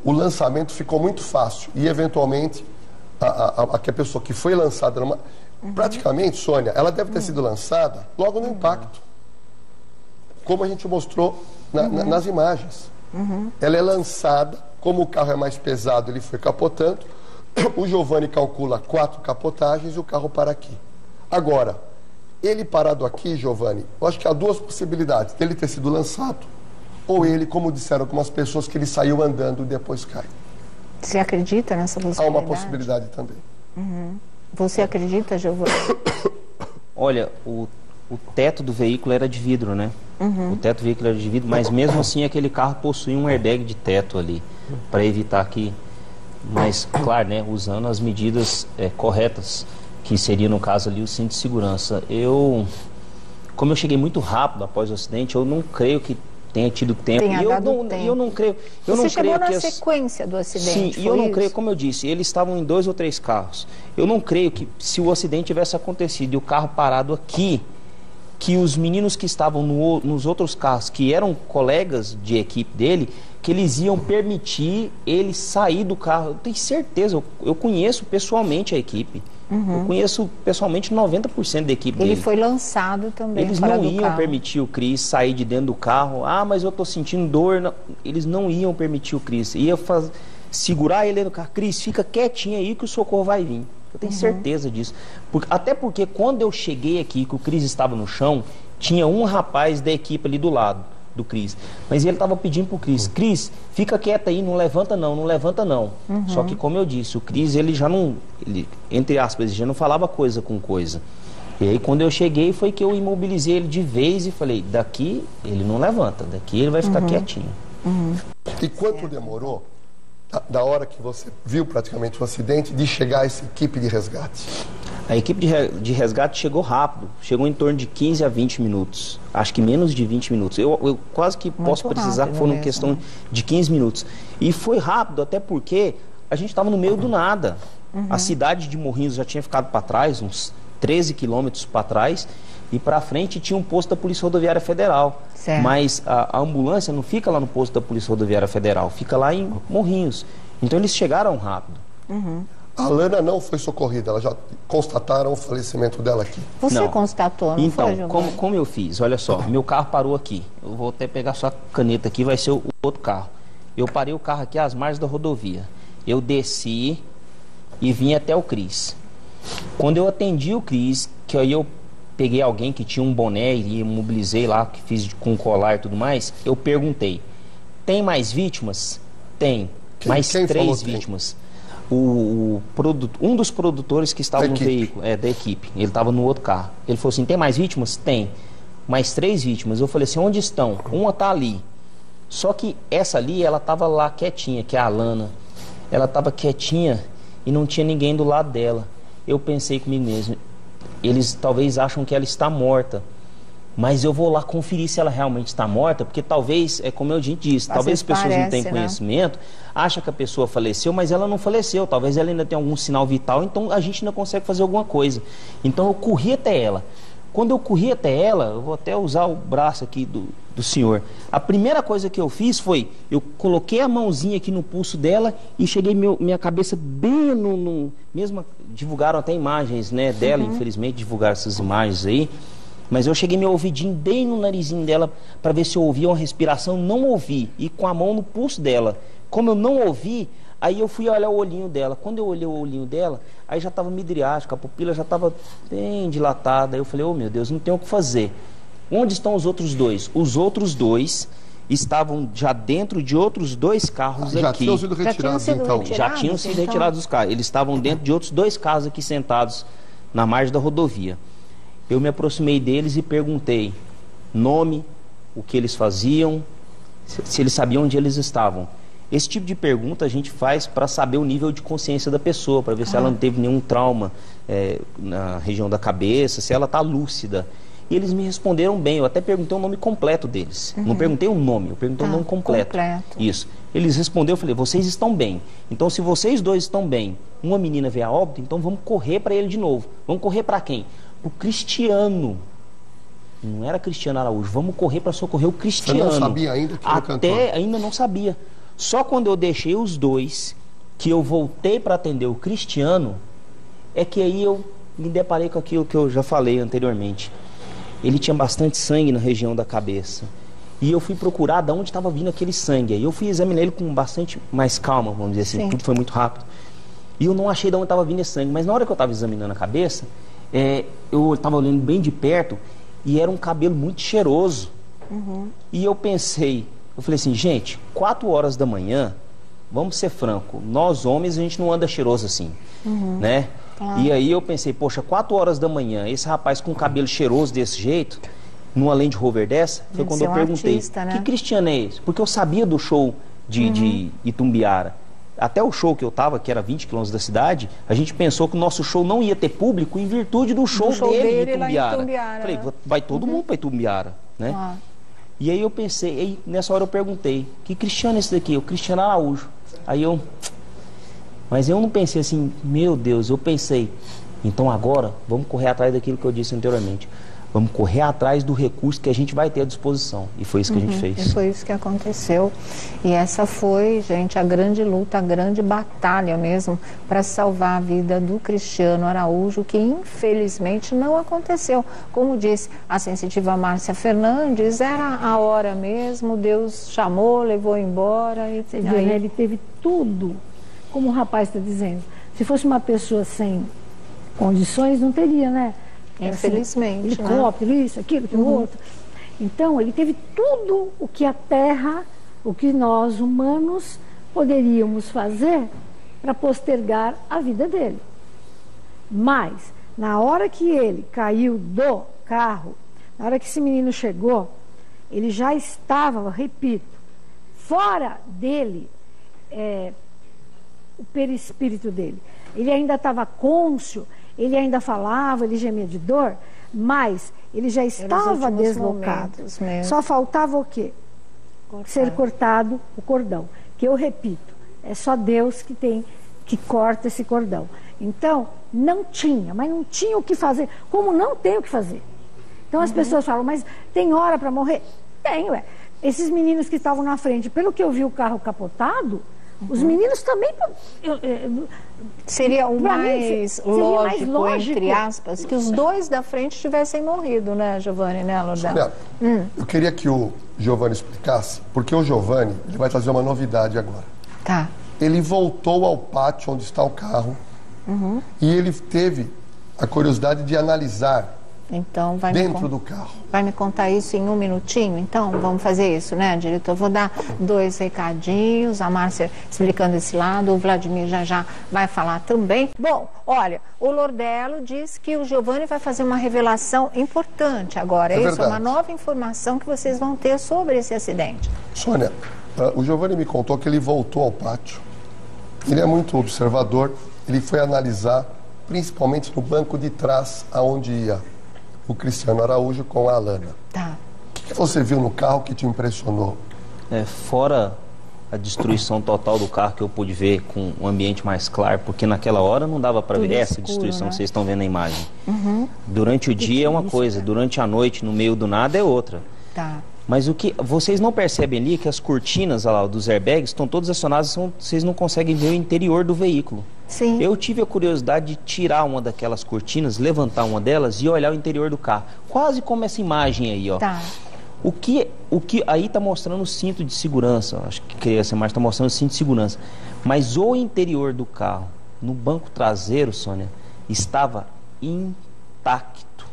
o lançamento ficou muito fácil. E, eventualmente, a pessoa que foi lançada praticamente, Sônia, ela deve ter sido lançada logo no impacto, como a gente mostrou nas imagens. Ela é lançada, como o carro é mais pesado, ele foi capotando. O Giovanni calcula 4 capotagens e o carro para aqui. Agora, ele parado aqui, Giovanni, eu acho que há 2 possibilidades dele ter sido lançado, ou ele, como disseram algumas pessoas, que ele saiu andando e depois cai. Você acredita nessa possibilidade? Há uma possibilidade também. Você acredita, Giovanni? Olha, o teto do veículo era de vidro, né? O teto do veículo era de vidro, mas mesmo assim aquele carro possuía um airbag de teto ali, para evitar que... Mas, claro, né, usando as medidas corretas, que seria, no caso ali, o cinto de segurança. Como eu cheguei muito rápido após o acidente, eu não creio que tenha tido tempo. Eu não creio. Você chegou na sequência do acidente. Sim, e eu não creio, como eu disse, eles estavam em 2 ou 3 carros. Eu não creio que, se o acidente tivesse acontecido e o carro parado aqui, que os meninos que estavam nos outros carros, que eram colegas de equipe dele, que eles iam permitir ele sair do carro. Eu tenho certeza, eu conheço pessoalmente a equipe. Eu conheço pessoalmente 90% da equipe dele. Ele foi lançado também. Eles não iam permitir o Cris sair de dentro do carro. Ah, mas eu estou sentindo dor. Não. Eles não iam permitir o Cris. Ia segurar ele no carro. Cris, fica quietinho aí que o socorro vai vir. Eu tenho certeza disso. Até porque quando eu cheguei aqui, que o Cris estava no chão, tinha um rapaz da equipe ali do lado do Cris. Mas ele estava pedindo pro Cris, Cris, fica quieto aí, não levanta não, não levanta não. Só que, como eu disse, o Cris, ele já não, entre aspas, ele já não falava coisa com coisa. E aí quando eu cheguei foi que eu imobilizei ele de vez e falei, daqui ele não levanta, daqui ele vai ficar quietinho. E quanto demorou, da hora que você viu praticamente o acidente, de chegar a essa equipe de resgate? A equipe de resgate chegou rápido, chegou em torno de 15 a 20 minutos, acho que menos de 20 minutos. Eu quase que posso precisar que foram questão de 15 minutos. E foi rápido até porque a gente estava no meio do nada. A cidade de Morrinhos já tinha ficado para trás, uns 13 quilômetros para trás, e para frente tinha um posto da Polícia Rodoviária Federal. Certo. Mas a ambulância não fica lá no posto da Polícia Rodoviária Federal, fica lá em Morrinhos. Então eles chegaram rápido. A Alana não foi socorrida, elas já constataram o falecimento dela aqui. Você Não. constatou, não Então, foi, Giovanni? como eu fiz? Olha só, meu carro parou aqui. Eu vou até pegar sua caneta aqui, vai ser o outro carro. Eu parei o carro aqui às margens da rodovia. Eu desci e vim até o Cris. Quando eu atendi o Cris, que aí eu peguei alguém que tinha um boné e mobilizei lá, que fiz com colar e tudo mais, eu perguntei, tem mais vítimas? Tem. Mais quem falou 3 tem? vítimas. Um dos produtores que estava Da no equipe. veículo, da equipe, ele estava no outro carro. Ele falou assim, tem mais vítimas? Tem. Mais 3 vítimas. Eu falei assim, onde estão? Uma está ali. Só que essa ali, ela estava lá quietinha, que é a Alana. Ela estava quietinha e não tinha ninguém do lado dela. Eu pensei comigo mesmo, eles talvez acham que ela está morta. Mas eu vou lá conferir se ela realmente está morta, porque talvez, é como eu disse, talvez as pessoas não tenham conhecimento, acham que a pessoa faleceu, mas ela não faleceu, talvez ela ainda tenha algum sinal vital, então a gente ainda consegue fazer alguma coisa. Então eu corri até ela. Quando eu corri até ela, eu vou até usar o braço aqui do senhor. A primeira coisa que eu fiz foi, eu coloquei a mãozinha aqui no pulso dela e cheguei minha cabeça bem mesmo divulgaram até imagens, né, dela, infelizmente divulgaram essas imagens aí. Mas eu cheguei meu ouvidinho bem no narizinho dela para ver se eu ouvia uma respiração, não ouvi. E com a mão no pulso dela. Como eu não ouvi, aí eu fui olhar o olhinho dela. Quando eu olhei o olhinho dela, aí já estava midriático, a pupila já estava bem dilatada. Aí eu falei, oh meu Deus, não tem o que fazer. Onde estão os outros dois? Os outros dois estavam já dentro de outros 2 carros Já aqui. tinham sido retirados, então. Já tinham sido retirados dos carros. Eles estavam dentro de outros 2 carros aqui sentados na margem da rodovia. Eu me aproximei deles e perguntei nome, o que eles faziam, se eles sabiam onde eles estavam. Esse tipo de pergunta a gente faz para saber o nível de consciência da pessoa, para ver se ela não teve nenhum trauma na região da cabeça, se ela está lúcida. E eles me responderam bem, eu até perguntei o nome completo deles. Não perguntei o nome, eu perguntei o nome completo. Isso. Eles responderam, eu falei, vocês estão bem. Então, se vocês 2 estão bem, uma menina veio a óbito, então vamos correr para ele de novo. Vamos correr para quem? O Cristiano. Não era Cristiano Araújo. Vamos correr para socorrer o Cristiano. Você não sabia ainda que era cantor? Ainda não sabia. Só quando eu deixei os 2, que eu voltei para atender o Cristiano, é que aí eu me deparei com aquilo que eu já falei anteriormente. Ele tinha bastante sangue na região da cabeça. E eu fui procurar de onde estava vindo aquele sangue. Aí eu fui examinar ele com bastante mais calma, vamos dizer assim. Sim. Tudo foi muito rápido. E eu não achei de onde estava vindo esse sangue. Mas na hora que eu estava examinando a cabeça, eu estava olhando bem de perto e era um cabelo muito cheiroso. E eu pensei, eu falei assim, gente, 4 horas da manhã, vamos ser franco, nós homens a gente não anda cheiroso assim, né? E aí eu pensei, poxa, 4 horas da manhã, esse rapaz com cabelo cheiroso desse jeito, numa Land Rover dessa, foi quando eu perguntei, que Cristiano é esse? Porque eu sabia do show de Itumbiara. Até o show que eu estava, que era 20 quilômetros da cidade, a gente pensou que o nosso show não ia ter público em virtude do show dele de Itumbiara. Falei, vai todo mundo para Itumbiara, né? E aí eu pensei, aí nessa hora eu perguntei, que Cristiano é esse daqui? O Cristiano Araújo. Mas eu não pensei assim, meu Deus, eu pensei, então agora vamos correr atrás daquilo que eu disse anteriormente. Vamos correr atrás do recurso que a gente vai ter à disposição. E foi isso que a gente fez. E foi isso que aconteceu. E essa foi, gente, a grande luta, a grande batalha mesmo para salvar a vida do Cristiano Araújo, que infelizmente não aconteceu. Como disse a sensitiva Márcia Fernandes, era a hora mesmo, Deus chamou, levou embora. E aí... Ele teve tudo, como o rapaz está dizendo. Se fosse uma pessoa sem condições, não teria, né? Infelizmente, assim, helicóptero, isso, aquilo, aquilo outro. Então, ele teve tudo o que a Terra, o que nós humanos poderíamos fazer para postergar a vida dele. Mas, Na hora que ele caiu do carro, na hora que esse menino chegou, ele já estava, repito, fora dele, o perispírito dele. Ele ainda estava cônscio, ele ainda falava, ele gemia de dor, mas ele já estava deslocado. Só faltava o quê? Ser cortado o cordão. Que eu repito, é só Deus que corta esse cordão. Então, não tinha o que fazer. Como não tem o que fazer? Então as pessoas falam, mas tem hora para morrer? Tem, ué. Esses meninos que estavam na frente, pelo que eu vi o carro capotado, os meninos também... Seria o mais lógico, entre aspas, que os dois da frente tivessem morrido, né, Giovanni, né, Lourdel? Eu queria que o Giovanni explicasse, porque o Giovanni ele vai trazer uma novidade agora. Tá. Ele voltou ao pátio onde está o carro e ele teve a curiosidade de analisar então, dentro do carro. Vai me contar isso em um minutinho? Então, vamos fazer isso, né, diretor? Vou dar 2 recadinhos, a Márcia explicando esse lado, o Vladimir já vai falar também. Bom, olha, o Lordello diz que o Giovanni vai fazer uma revelação importante agora. É isso? É uma nova informação que vocês vão ter sobre esse acidente. Sônia, o Giovanni me contou que ele voltou ao pátio. Ele é muito observador, ele foi analisar, principalmente no banco de trás, aonde ia o Cristiano Araújo com a Alana. Tá. O que você viu no carro que te impressionou? Fora a destruição total do carro que eu pude ver com um ambiente mais claro, porque naquela hora não dava para ver essa destruição, né? Que vocês estão vendo na imagem. Durante o dia é uma coisa, durante a noite, no meio do nada, é outra. Tá. Mas o que vocês não percebem ali é que as cortinas lá, dos airbags estão todas acionadas, vocês não conseguem ver o interior do veículo. Sim. Eu tive a curiosidade de tirar uma daquelas cortinas, levantar uma delas e olhar o interior do carro. Quase como essa imagem aí, ó. Tá. O que aí está mostrando o cinto de segurança. Acho que essa imagem está mostrando o cinto de segurança. Mas o interior do carro, no banco traseiro, Sônia, estava intacto.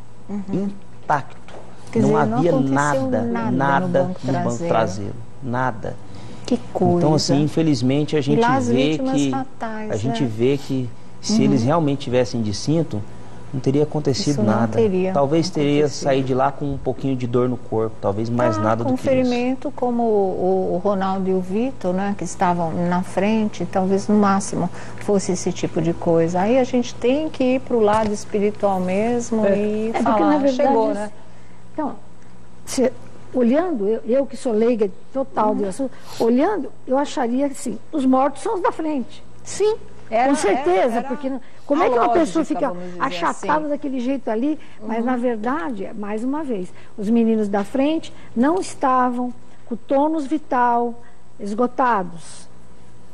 Intacto. Quer não dizer, havia não nada no banco traseiro. Nada. Que coisa. Então, assim, infelizmente, a gente vê que fatais, a gente vê que se eles realmente tivessem de cinto, não teria acontecido isso nada. Talvez teria saído de lá com um pouquinho de dor no corpo, talvez mais nada do que isso. Com ferimento como o Ronaldo e o Vitor, né, que estavam na frente, talvez no máximo fosse esse tipo de coisa. Aí a gente tem que ir para o lado espiritual mesmo e falar, porque, na verdade, chegou, né? Então, olhando, eu que sou leiga total de assunto, olhando, eu acharia que sim, os mortos são os da frente. Sim. Com certeza, porque como é que uma pessoa fica achatada assim, daquele jeito ali? Mas, na verdade, mais uma vez, os meninos da frente não estavam com o tônus vital esgotados.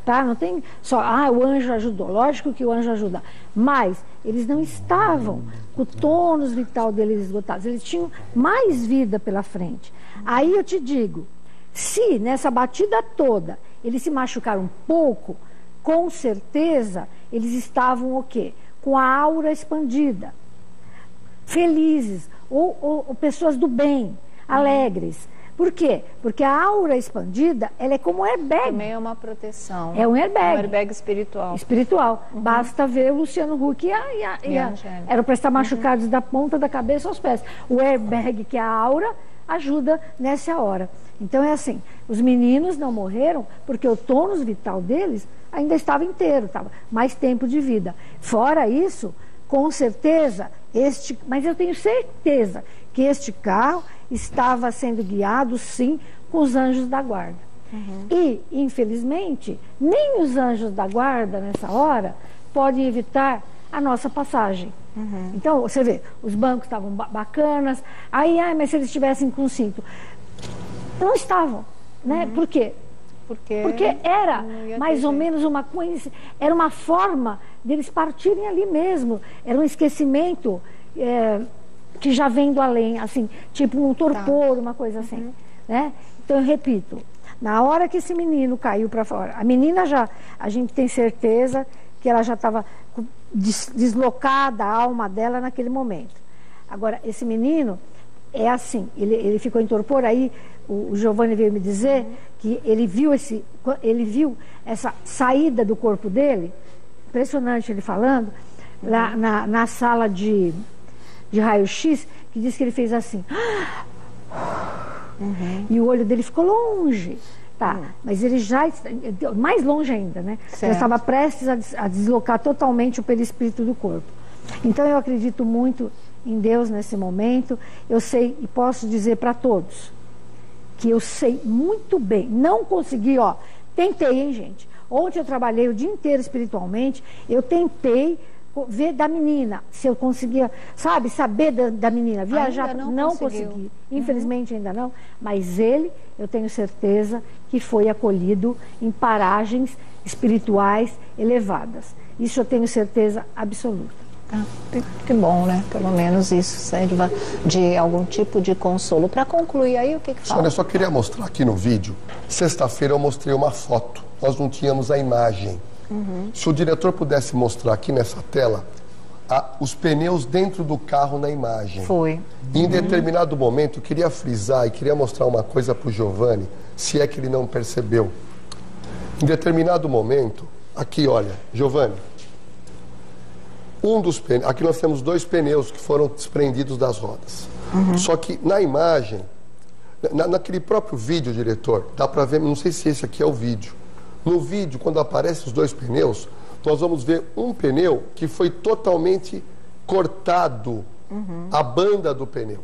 Tá? Não tem só, o anjo ajudou. Lógico que o anjo ajuda. Mas eles não estavam com o tônus vital deles esgotados. Eles tinham mais vida pela frente. Aí eu te digo, se nessa batida toda eles se machucaram um pouco, com certeza eles estavam o quê? Com a aura expandida. Felizes. Ou pessoas do bem, alegres. Por quê? Porque a aura expandida, ela é como um airbag. Também é uma proteção. É um airbag. Um airbag espiritual. Espiritual. Basta ver o Luciano Huck e a eram para estar machucados da ponta da cabeça aos pés. O airbag, que é a aura, ajuda nessa hora. Então é assim, os meninos não morreram porque o tônus vital deles ainda estava inteiro, estava mais tempo de vida. Fora isso, com certeza, mas eu tenho certeza que este carro estava sendo guiado, sim, com os anjos da guarda. E, infelizmente, nem os anjos da guarda, nessa hora, podem evitar a nossa passagem. Então, você vê, os bancos estavam bacanas, mas se eles estivessem com cinto, não estavam, né? Por quê? Porque era mais ou menos uma coisa, era uma forma deles partirem ali mesmo, era um esquecimento que já vem do além, assim, tipo um torpor, uma coisa assim, né? Então, eu repito, na hora que esse menino caiu para fora, a menina a gente tem certeza que ela já estava deslocada, a alma dela naquele momento. Agora, esse menino é assim, ele ficou em torpor, aí o Giovanni veio me dizer que ele viu essa saída do corpo dele, impressionante ele falando, lá na sala de raio-x, que diz que ele fez assim. E o olho dele ficou longe. Tá, mas ele já, mais longe ainda, né? Já estava prestes a deslocar totalmente o perispírito do corpo. Então eu acredito muito em Deus nesse momento. Eu sei e posso dizer para todos que eu sei muito bem, não consegui, tentei, hein, gente? Ontem eu trabalhei o dia inteiro espiritualmente, eu tentei ver da menina, se eu conseguia, saber da menina, viajar, não consegui, infelizmente ainda não, mas ele, eu tenho certeza que foi acolhido em paragens espirituais elevadas, isso eu tenho certeza absoluta. Que bom, né? Pelo menos isso serve de algum tipo de consolo. Para concluir aí, o que fala? Sônia, eu só queria mostrar aqui no vídeo, sexta-feira eu mostrei uma foto, nós não tínhamos a imagem. Se o diretor pudesse mostrar aqui nessa tela os pneus dentro do carro na imagem. Foi. Em determinado momento, eu queria frisar e queria mostrar uma coisa para o Giovanni, se é que ele não percebeu. Em determinado momento, aqui olha, Giovanni, um dos pneus, aqui nós temos 2 pneus que foram desprendidos das rodas. Só que na imagem, naquele próprio vídeo, diretor, dá para ver, não sei se esse aqui é o vídeo. No vídeo, quando aparecem os 2 pneus, nós vamos ver um pneu que foi totalmente cortado, a banda do pneu.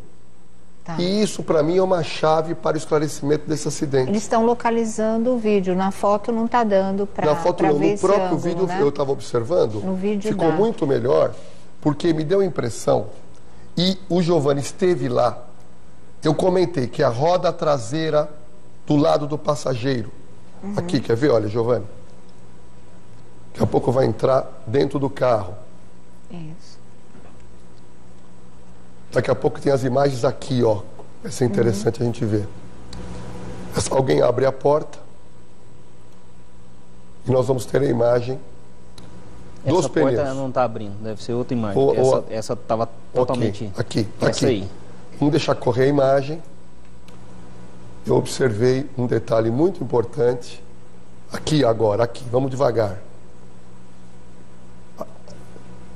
Tá. E isso, para mim, é uma chave para o esclarecimento desse acidente. Eles estão localizando o vídeo, na foto não está dando para ver. Na foto não, no próprio vídeo, né? Eu estava observando, no vídeo ficou muito melhor, porque me deu a impressão, e o Giovanni esteve lá, eu comentei que a roda traseira do lado do passageiro, aqui, quer ver? Olha, Giovanni. Daqui a pouco vai entrar dentro do carro. Isso. Daqui a pouco tem as imagens aqui, ó. Vai ser interessante a gente ver. Alguém abre a porta e nós vamos ter a imagem dos pneus. Essa porta não está abrindo, deve ser outra imagem. Essa estava totalmente... Aqui. Aí. Vamos deixar correr a imagem. Eu observei um detalhe muito importante. Aqui agora, aqui, vamos devagar.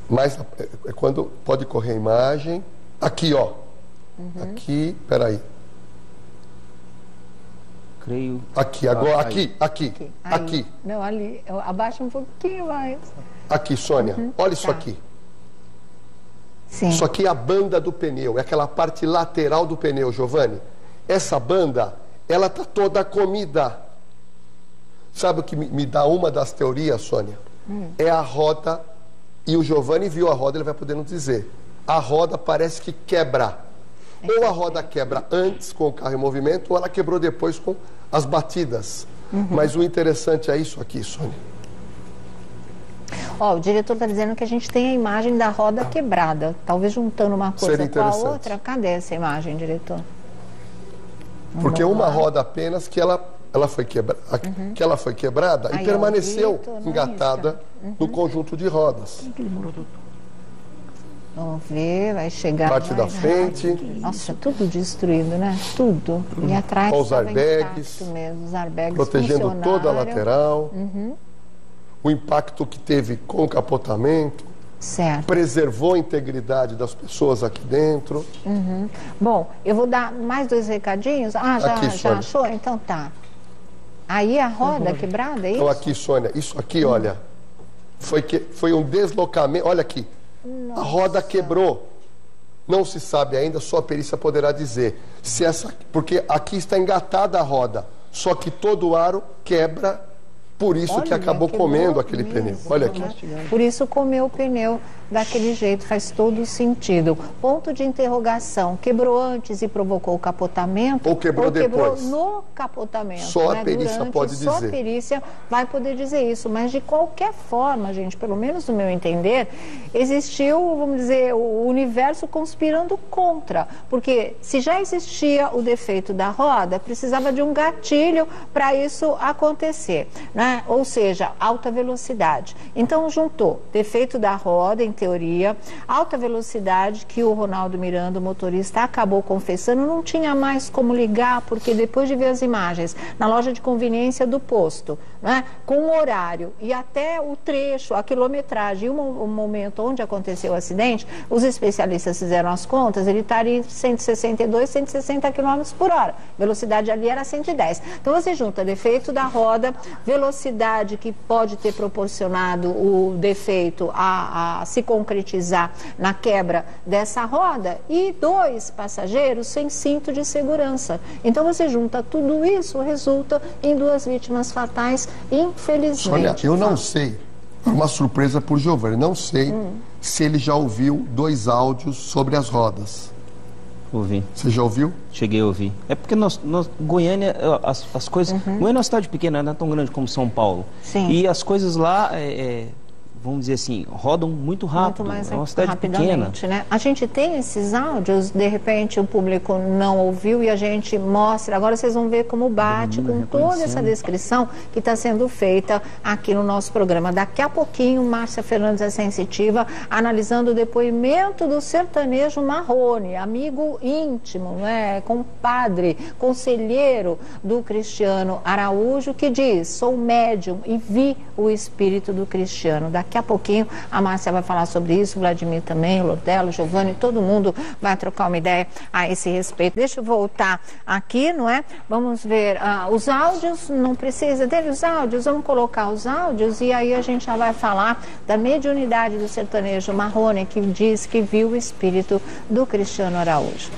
Mas é quando pode correr a imagem. Aqui, ó. Aqui, peraí. Creio. Aqui, agora, aqui. Não, ali. Abaixa um pouquinho mais. Aqui, Sônia. Olha isso aqui. Sim. Isso aqui é a banda do pneu. É aquela parte lateral do pneu, Giovanni. Essa banda, ela tá toda comida. Sabe o que me dá uma das teorias, Sônia? É a roda, e o Giovanni viu a roda, ele vai poder nos dizer. A roda parece que quebra. Ou a roda quebra antes com o carro em movimento, ou ela quebrou depois com as batidas. Mas o interessante é isso aqui, Sônia. Ó, o diretor está dizendo que a gente tem a imagem da roda quebrada. Talvez juntando uma coisa com a outra. Cadê essa imagem, diretor? Porque uma roda apenas que ela foi quebrada e permaneceu engatada no conjunto de rodas. Vamos ver, vai chegar. Parte da frente. Nossa, tudo destruído, né? Tudo. E atrás os airbags, mesmo, os airbags protegendo toda a lateral. O impacto que teve com o capotamento. Certo. Preservou a integridade das pessoas aqui dentro. Bom, eu vou dar mais 2 recadinhos. Já achou? Então tá. Aí a roda quebrada, é isso? Então aqui, Sônia, isso aqui, olha, foi um deslocamento. Olha aqui, a roda quebrou. Não se sabe ainda, só a perícia poderá dizer. Porque aqui está engatada a roda, só que todo o aro quebra. Por isso que acabou comendo aquele pneu. Olha aqui. Por isso comeu o pneu daquele jeito, faz todo sentido. Ponto de interrogação, quebrou antes e provocou o capotamento? Ou quebrou depois? No capotamento. Só a perícia pode dizer. Só a perícia vai poder dizer isso. Mas de qualquer forma, gente, pelo menos no meu entender, existiu, vamos dizer, o universo conspirando contra. Porque se já existia o defeito da roda, precisava de um gatilho para isso acontecer, né? né? Ou seja, alta velocidade. Então juntou defeito da roda, em teoria, alta velocidade, que o Ronaldo Miranda, o motorista, acabou confessando, não tinha mais como ligar, porque depois de ver as imagens na loja de conveniência do posto, né, com o horário e até o trecho, a quilometragem e o momento onde aconteceu o acidente, os especialistas fizeram as contas, ele estaria em 162, 160 km por hora. Velocidade ali era 110. Então você junta defeito da roda, velocidade que pode ter proporcionado o defeito a se concretizar na quebra dessa roda e 2 passageiros sem cinto de segurança. Então você junta tudo isso, resulta em 2 vítimas fatais, infelizmente. Olha, eu não sei, uma surpresa por Giovanni, não sei se ele já ouviu 2 áudios sobre as rodas. Ouvi. Você já ouviu? Cheguei a ouvir. É porque Goiânia, as coisas... Goiânia é uma cidade pequena, não é tão grande como São Paulo. Sim. E as coisas lá, vamos dizer assim, rodam muito rápido. Muito mais é uma cidade pequena. Né? A gente tem esses áudios, de repente o público não ouviu e a gente mostra. Agora vocês vão ver como bate com toda essa descrição que está sendo feita aqui no nosso programa. Daqui a pouquinho, Márcia Fernandes é Sensitiva, analisando o depoimento do sertanejo Marrone, amigo íntimo, né? Compadre, conselheiro do Cristiano Araújo, que diz: sou médium e vi o espírito do Cristiano. Daqui a pouquinho a Márcia vai falar sobre isso, Vladimir também, Lordelo, Giovanni, todo mundo vai trocar uma ideia a esse respeito. Deixa eu voltar aqui, não é? Vamos ver os áudios, não precisa dele os áudios, vamos colocar os áudios e aí a gente já vai falar da mediunidade do sertanejo Marrone, que diz que viu o espírito do Cristiano Araújo.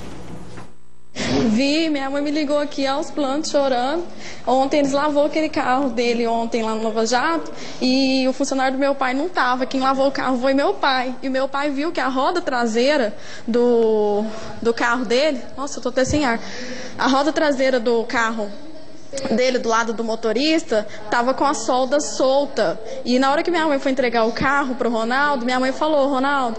Vi, minha mãe me ligou aqui aos plantos chorando. Ontem eles lavou aquele carro dele ontem lá no Nova Jato e o funcionário do meu pai não estava. Quem lavou o carro foi meu pai. E o meu pai viu que a roda traseira do carro dele... Nossa, eu tô até sem ar. A roda traseira do carro dele, do lado do motorista, tava com a solda solta. E na hora que minha mãe foi entregar o carro pro Ronaldo, minha mãe falou: Ronaldo,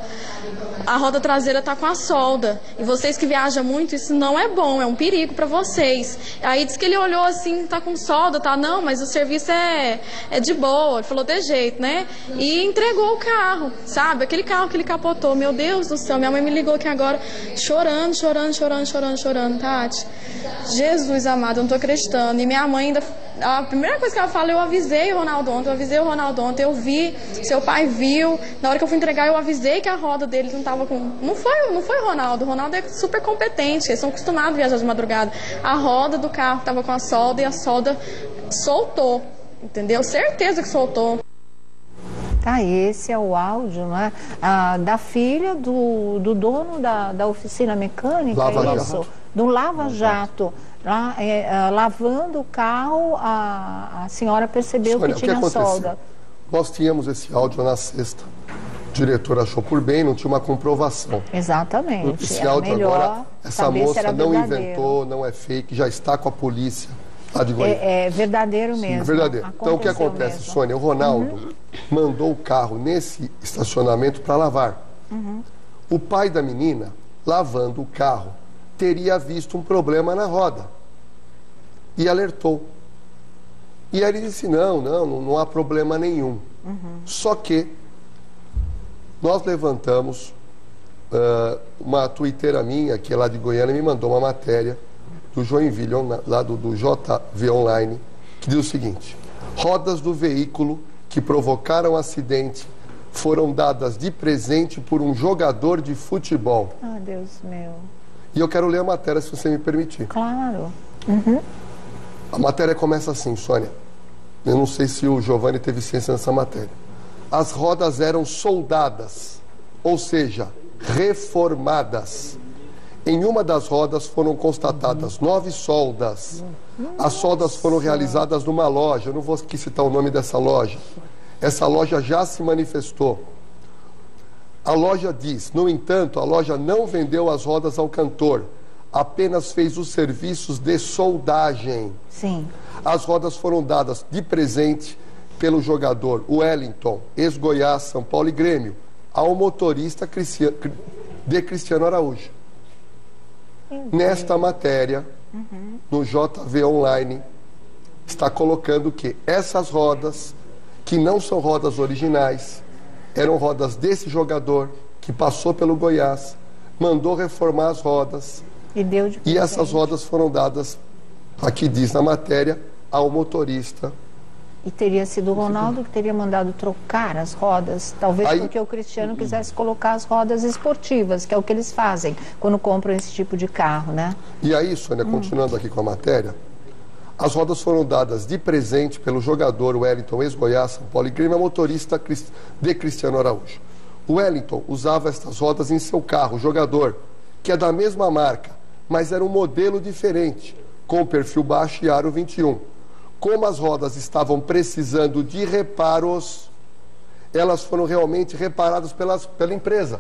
a roda traseira tá com a solda. E vocês que viajam muito, isso não é bom, é um perigo para vocês. Aí disse que ele olhou assim, tá com solda, tá? Não, mas o serviço é de boa. Ele falou: de jeito, né? E entregou o carro, sabe? Aquele carro que ele capotou. Meu Deus do céu, minha mãe me ligou aqui agora, chorando, Tati. Jesus amado, eu não tô acreditando. E minha mãe ainda... A primeira coisa que ela fala: eu avisei o Ronaldo ontem, eu vi, seu pai viu. Na hora que eu fui entregar, eu avisei que a roda dele não tava com... Não foi o Ronaldo. O Ronaldo é super competente, eles são acostumados a viajar de madrugada. A roda do carro tava com a solda e a solda soltou, entendeu? Certeza que soltou. Tá, esse é o áudio, né? Da filha do dono da oficina mecânica, do Lava Jato. Lá, lavando o carro, a senhora percebeu que tinha solda. Nós tínhamos esse áudio na sexta. O diretor achou por bem, não tinha uma comprovação. Exatamente. Esse áudio agora, essa moça não inventou, não é fake, já está com a polícia lá de Goiânia. É verdadeiro mesmo. É verdadeiro. Então o que acontece, mesmo. Sônia? O Ronaldo mandou o carro nesse estacionamento para lavar. O pai da menina, lavando o carro, teria visto um problema na roda e alertou. E aí ele disse: não há problema nenhum. Só que nós levantamos, uma tuiteira minha, que é lá de Goiânia, me mandou uma matéria do Joinville, lá do JV Online, que diz o seguinte: rodas do veículo que provocaram acidente foram dadas de presente por um jogador de futebol. Ah, Deus meu. E eu quero ler a matéria, se você me permitir. Claro. A matéria começa assim, Sônia. Eu não sei se o Giovanni teve ciência nessa matéria. As rodas eram soldadas, ou seja, reformadas. Em uma das rodas foram constatadas 9 soldas. As soldas foram realizadas numa loja. Eu não vou aqui citar o nome dessa loja. Essa loja já se manifestou. A loja diz: no entanto, a loja não vendeu as rodas ao cantor, apenas fez os serviços de soldagem. Sim. As rodas foram dadas de presente pelo jogador Wellington, ex-Goiás, São Paulo e Grêmio, ao motorista de Cristiano Araújo. Nesta matéria, no JV Online, está colocando que essas rodas, que não são rodas originais, eram rodas desse jogador que passou pelo Goiás, mandou reformar as rodas e essas rodas foram dadas, aqui diz na matéria, ao motorista. E teria sido o Ronaldo que teria mandado trocar as rodas, talvez porque o Cristiano quisesse colocar as rodas esportivas, que é o que eles fazem quando compram esse tipo de carro, né? E aí, Sônia, continuando aqui com a matéria, as rodas foram dadas de presente pelo jogador Wellington, ex-Goiás, São Paulo e Grêmio, motorista de Cristiano Araújo. O Wellington usava estas rodas em seu carro, jogador, que é da mesma marca, mas era um modelo diferente, com perfil baixo e aro 21. Como as rodas estavam precisando de reparos, elas foram realmente reparadas pela empresa.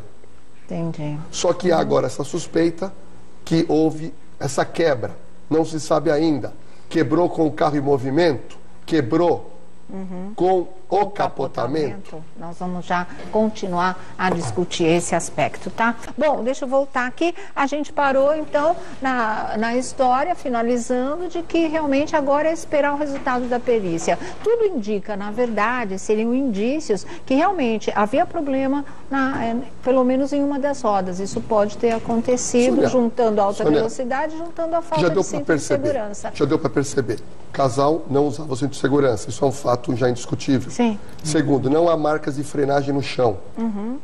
Entendi. Só que há agora essa suspeita que houve essa quebra. Não se sabe ainda. Quebrou com o carro em movimento? Quebrou com o capotamento? Nós vamos já continuar a discutir esse aspecto, tá? Bom, deixa eu voltar aqui. A gente parou, então, na história, finalizando, de que realmente agora é esperar o resultado da perícia. Tudo indica, na verdade, seriam indícios que realmente havia problema, pelo menos em uma das rodas. Isso pode ter acontecido, Sônia, juntando a alta velocidade, juntando a falta de cinto de segurança. Já deu para perceber. O casal não usava o cinto de segurança. Isso é um fato já indiscutível. Sim. Segundo, não há marcas de frenagem no chão.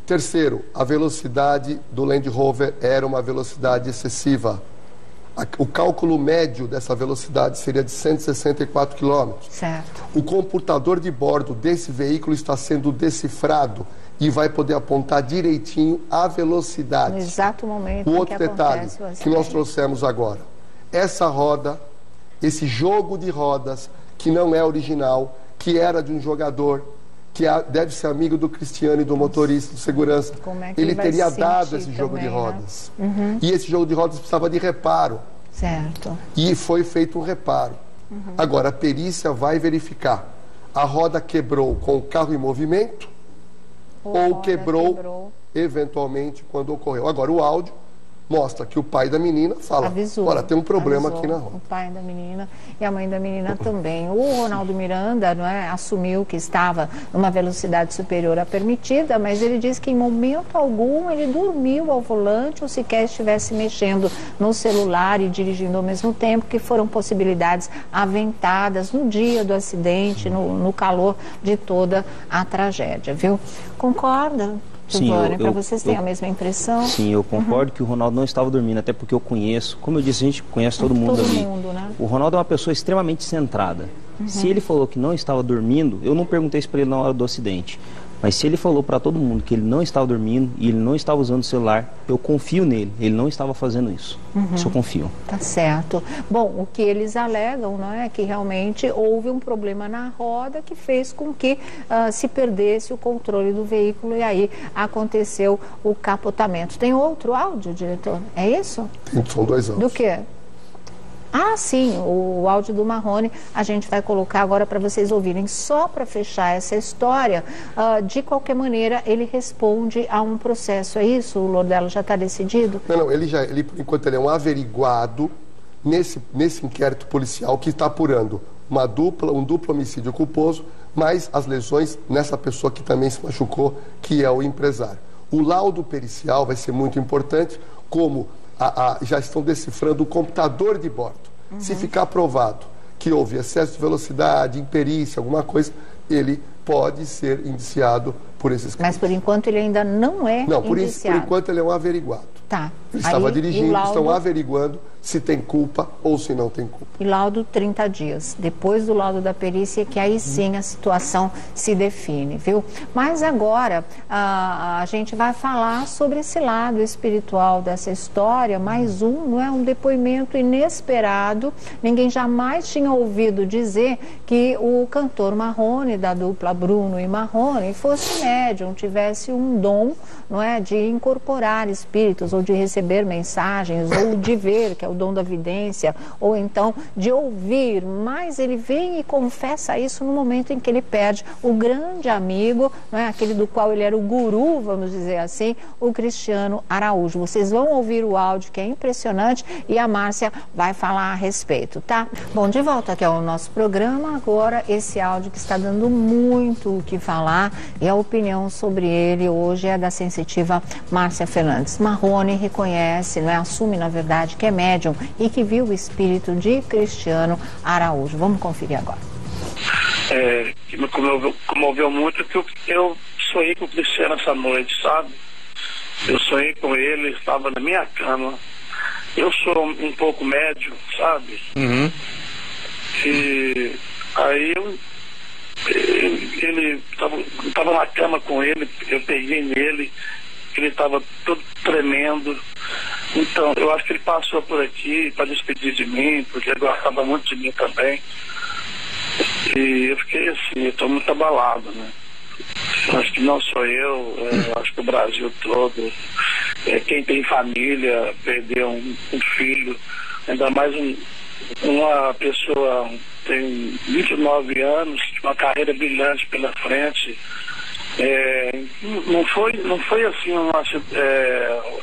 Terceiro, a velocidade do Land Rover era uma velocidade excessiva. O cálculo médio dessa velocidade seria de 164 km. Certo. O computador de bordo desse veículo está sendo decifrado e vai poder apontar direitinho a velocidade. No exato momento o em outro que detalhe que nós trouxemos agora. Essa roda, esse jogo de rodas, que não é original, que era de um jogador, que deve ser amigo do Cristiano e do motorista, do segurança. Ele teria dado esse jogo de rodas. E esse jogo de rodas precisava de reparo. Certo. E foi feito um reparo. Agora, a perícia vai verificar. A roda quebrou com o carro em movimento ou quebrou eventualmente quando ocorreu. Agora, o áudio mostra que o pai da menina fala, olha, tem um problema aqui na roda. O pai da menina e a mãe da menina também. O Ronaldo Miranda, não é, assumiu que estava numa velocidade superior à permitida, mas ele disse que em momento algum ele dormiu ao volante ou sequer estivesse mexendo no celular e dirigindo ao mesmo tempo, que foram possibilidades aventadas no dia do acidente, no calor de toda a tragédia, viu? Concorda? Giovanni, para vocês têm a mesma impressão? Sim, eu concordo que o Ronaldo não estava dormindo, até porque eu conheço, como eu disse, a gente conhece todo mundo ali. Né? O Ronaldo é uma pessoa extremamente centrada. Se ele falou que não estava dormindo, eu não perguntei isso para ele na hora do acidente. Mas se ele falou para todo mundo que ele não estava dormindo e ele não estava usando o celular, eu confio nele. Ele não estava fazendo isso. Isso eu confio. Tá certo. Bom, o que eles alegam, não é que realmente houve um problema na roda que fez com que se perdesse o controle do veículo e aí aconteceu o capotamento. Tem outro áudio, diretor? É isso? São 2 áudios. Do quê? Ah, sim, o áudio do Marrone a gente vai colocar agora para vocês ouvirem. Só para fechar essa história, de qualquer maneira, ele responde a um processo. É isso? O Lordelo já está decidido? Não, ele por enquanto ele é um averiguado nesse inquérito policial que está apurando um duplo homicídio culposo, mais as lesões nessa pessoa que também se machucou, que é o empresário. O laudo pericial vai ser muito importante, como já estão decifrando o computador de bordo. Se ficar provado que houve excesso de velocidade, imperícia, alguma coisa, ele pode ser indiciado por esses crimes. Mas por enquanto ele ainda não é indiciado. Por enquanto ele é um averiguado. Tá. Ele estava dirigindo, estão averiguando se tem culpa ou se não tem culpa. E laudo 30 dias. Depois do laudo da perícia, que aí sim a situação se define, viu? Mas agora a gente vai falar sobre esse lado espiritual dessa história. Mais não é um depoimento inesperado. Ninguém jamais tinha ouvido dizer que o cantor Marrone, da dupla Bruno e Marrone, fosse médium, tivesse um dom, não é, de incorporar espíritos ou de receber mensagens ou de ver, que é o dom da vidência, ou então de ouvir, mas ele vem e confessa isso no momento em que ele perde o grande amigo, não é? Aquele do qual ele era o guru, vamos dizer assim, o Cristiano Araújo. Vocês vão ouvir o áudio, que é impressionante, e a Márcia vai falar a respeito, tá? Bom, de volta aqui ao nosso programa, agora esse áudio que está dando muito o que falar, e a opinião sobre ele hoje é da sensitiva Márcia Fernandes. Marrone reconhece, não é? Assume, na verdade, que é médium e que viu o espírito de Cristiano Araújo. Vamos conferir agora. Que me comoveu muito, que eu sonhei com o Cristiano essa noite, sabe? Eu sonhei com ele, estava na minha cama. Eu sou um pouco médio, sabe? Uhum. E aí ele estava na cama com ele, eu peguei nele, ele estava todo tremendo. Então, eu acho que ele passou por aqui para despedir de mim, porque ele gostava muito de mim também. E eu fiquei assim, eu estou muito abalado, né? Acho que não sou eu, acho que o Brasil todo, quem tem família, perdeu um filho, ainda mais uma pessoa tem 29 anos, uma carreira brilhante pela frente. Não foi assim,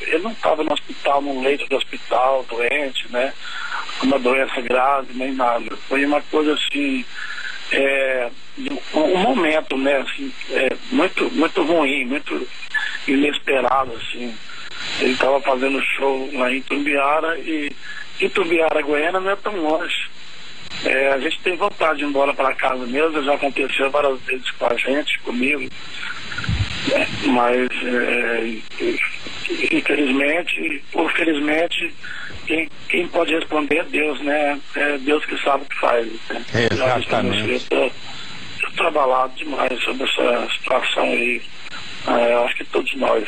ele não estava no hospital, num leito do hospital, doente, né? Uma doença grave, nem nada. Foi uma coisa assim, um momento, né, assim, muito, muito ruim, muito inesperado, assim. Ele estava fazendo show lá em Itumbiara, e Itumbiara, Goiânia, não é tão longe. A gente tem vontade de ir embora para casa mesmo, já aconteceu várias vezes com a gente, comigo, mas infelizmente ou felizmente, quem pode responder é Deus, né? É Deus que sabe o que faz. Né? Exatamente. Eu estou abalado demais sobre essa situação aí. Eu acho que todos nós.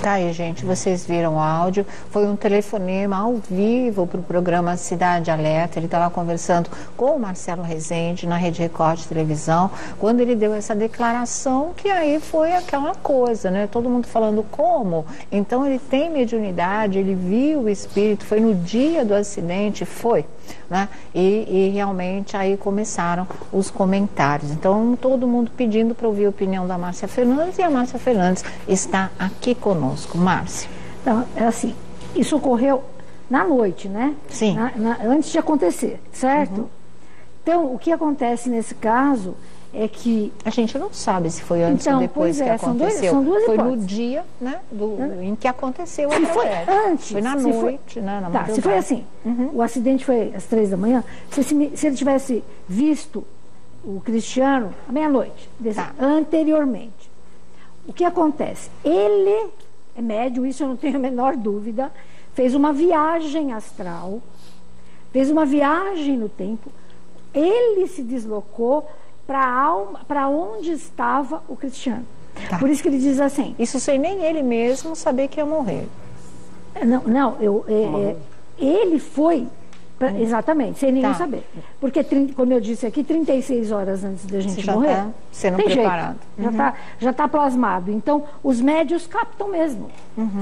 Tá aí, gente, vocês viram o áudio, foi um telefonema ao vivo para o programa Cidade Alerta. Ele estava conversando com o Marcelo Rezende na Rede Record de televisão, quando ele deu essa declaração, que aí foi aquela coisa, né? Todo mundo falando como? Então ele tem mediunidade, ele viu o espírito, foi no dia do acidente, foi, né? E realmente aí começaram os comentários. Então todo mundo pedindo para ouvir a opinião da Márcia Fernandes, e a Márcia Fernandes está aqui conosco. Márcia. Então, é assim, isso ocorreu na noite, né? Sim. Antes de acontecer, certo? Uhum. Então, o que acontece nesse caso é que... A gente não sabe se foi antes ou depois que aconteceu. São duas foi hipóteses. No dia, né, em que aconteceu a tragédia. Foi antes. Foi na noite, né, na madrugada. Se foi assim, o acidente foi às 3 da manhã, se ele tivesse visto o Cristiano à meia-noite, anteriormente, o que acontece? Ele é médium, isso eu não tenho a menor dúvida, fez uma viagem astral, fez uma viagem no tempo, ele se deslocou para onde estava o Cristiano. Tá. Por isso que ele diz assim... Isso sem nem ele mesmo saber que ia morrer. Ele foi... Exatamente, sem ninguém saber. Porque, como eu disse aqui, 36 horas antes da gente morrer, tá sendo preparado. Já está plasmado. Então, os médios captam mesmo,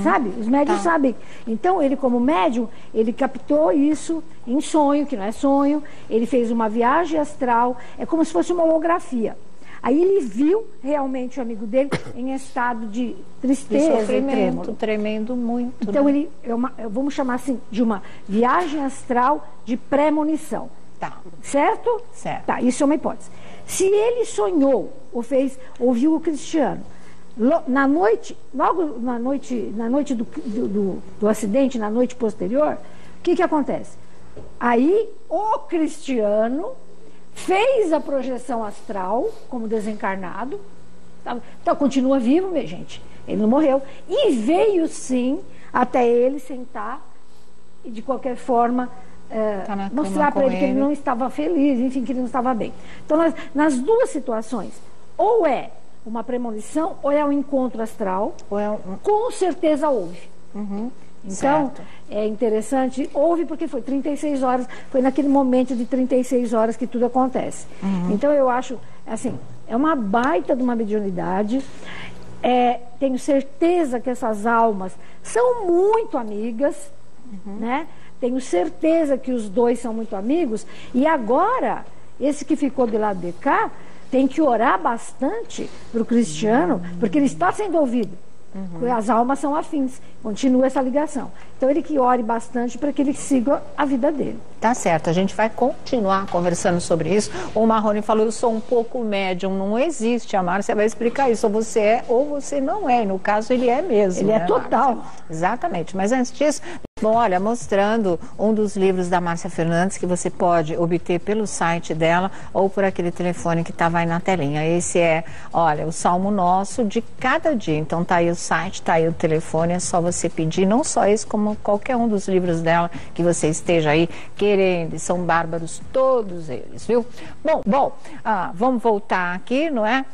sabe? Os médios sabem. Então, ele como médium, ele captou isso em sonho, que não é sonho. Ele fez uma viagem astral, é como se fosse uma holografia. Aí ele viu realmente o amigo dele em estado de tristeza, de sofrimento, tremendo muito. Então, vamos chamar assim, de uma viagem astral de premonição. Tá. Certo? Certo. Tá, isso é uma hipótese. Se ele sonhou, ouviu o Cristiano, logo na noite do acidente, na noite posterior, o que acontece? Aí, o Cristiano fez a projeção astral como desencarnado, então continua vivo, minha gente, ele não morreu, e veio sim até ele sentar e de qualquer forma mostrar para ele que ele não estava feliz, enfim, que ele não estava bem. Então nas duas situações, ou é uma premonição ou é um encontro astral, com certeza houve. Então, é interessante, houve porque foi 36 horas, foi naquele momento de 36 horas que tudo acontece. Então, eu acho, assim, é uma baita de uma mediunidade. Tenho certeza que essas almas são muito amigas, né? Tenho certeza que os dois são muito amigos. E agora, esse que ficou do lado de cá, tem que orar bastante para o Cristiano, porque ele está sendo ouvido. As almas são afins, continua essa ligação. Então ele que ore bastante para que ele siga a vida dele. Tá certo, a gente vai continuar conversando sobre isso. O Marrone falou, eu sou um pouco médium, não existe, a Márcia vai explicar isso, ou você é ou você não é, e no caso ele é mesmo. Ele é total. Márcia? Exatamente, mas antes disso, bom, olha, mostrando um dos livros da Márcia Fernandes que você pode obter pelo site dela ou por aquele telefone que estava aí na telinha. Esse é, olha, o Salmo Nosso de cada dia. Então tá aí o site, tá aí o telefone, é só você pedir, não só esse, como qualquer um dos livros dela que você esteja aí querendo, são bárbaros todos eles, viu? Bom, vamos voltar aqui, não é?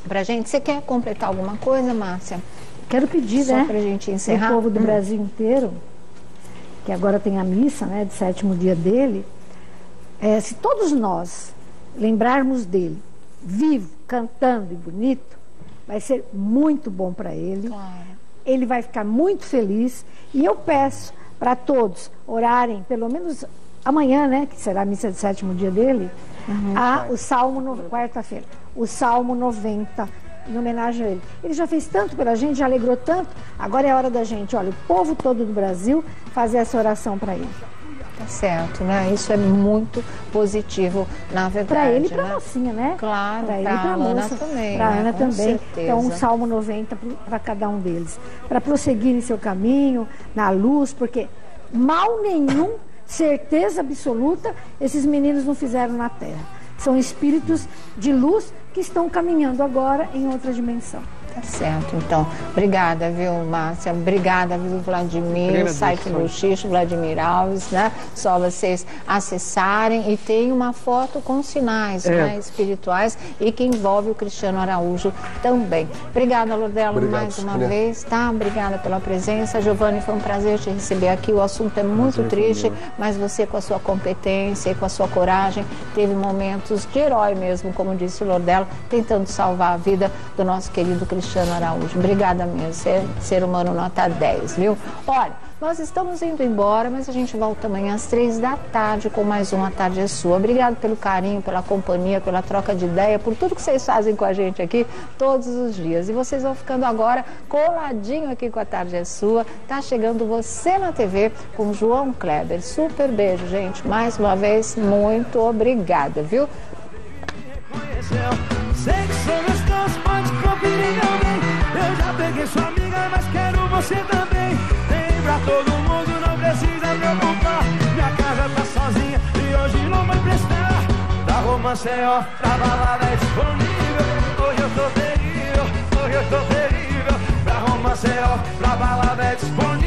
Pra gente, você quer completar alguma coisa, Márcia? Quero pedir, só né, pra gente encerrar. o povo do Brasil inteiro, que agora tem a missa, né, de 7º dia dele, se todos nós lembrarmos dele, vivo, cantando e bonito, vai ser muito bom para ele. Claro. Ele vai ficar muito feliz. E eu peço para todos orarem, pelo menos amanhã, né, que será a missa de 7º dia dele, o Salmo, quarta-feira, o Salmo 90, em homenagem a ele. Ele já fez tanto pela gente, já alegrou tanto, agora é a hora da gente, olha, o povo todo do Brasil, fazer essa oração para ele. Tá certo, né? Isso é muito positivo, na verdade. Para ele e para a né? mocinha, né? Claro, para ele para e para a Ana moça, também. para a né? Ana Com também. certeza. Então, um Salmo 90 para cada um deles. Para prosseguir em seu caminho, na luz, porque mal nenhum, certeza absoluta, esses meninos não fizeram na Terra. São espíritos de luz que estão caminhando agora em outra dimensão. Tá certo, então. Obrigada, viu, Márcia? Obrigada, viu, Vladimir, o site do Xixo, Vladimir Alves, né? Só vocês acessarem e tem uma foto com sinais né, espirituais e que envolve o Cristiano Araújo também. Obrigada, Lordelo, mais uma vez, tá? Obrigada pela presença. Giovanni, foi um prazer te receber aqui. O assunto é muito triste, mas você com a sua competência e com a sua coragem teve momentos de herói mesmo, como disse o Lordelo, tentando salvar a vida do nosso querido Cristiano Araújo. Obrigada mesmo, ser humano nota 10, viu? Olha, nós estamos indo embora, mas a gente volta amanhã às 3 da tarde com mais uma Tarde é Sua. Obrigado pelo carinho, pela companhia, pela troca de ideia, por tudo que vocês fazem com a gente aqui todos os dias. E vocês vão ficando agora coladinho aqui com a Tarde é Sua. Tá chegando Você na TV com João Kleber. Super beijo, gente. Mais uma vez, muito obrigada, viu? Sei que sou gostoso, pode conferir alguém. Eu já peguei sua amiga, mas quero você também. Tem pra todo mundo, não precisa preocupar. Minha casa tá sozinha e hoje não vai prestar. Da romance é ó, da balada é disponível. Hoje eu tô terrível, hoje eu tô terrível. Da romance é ó, da balada é disponível.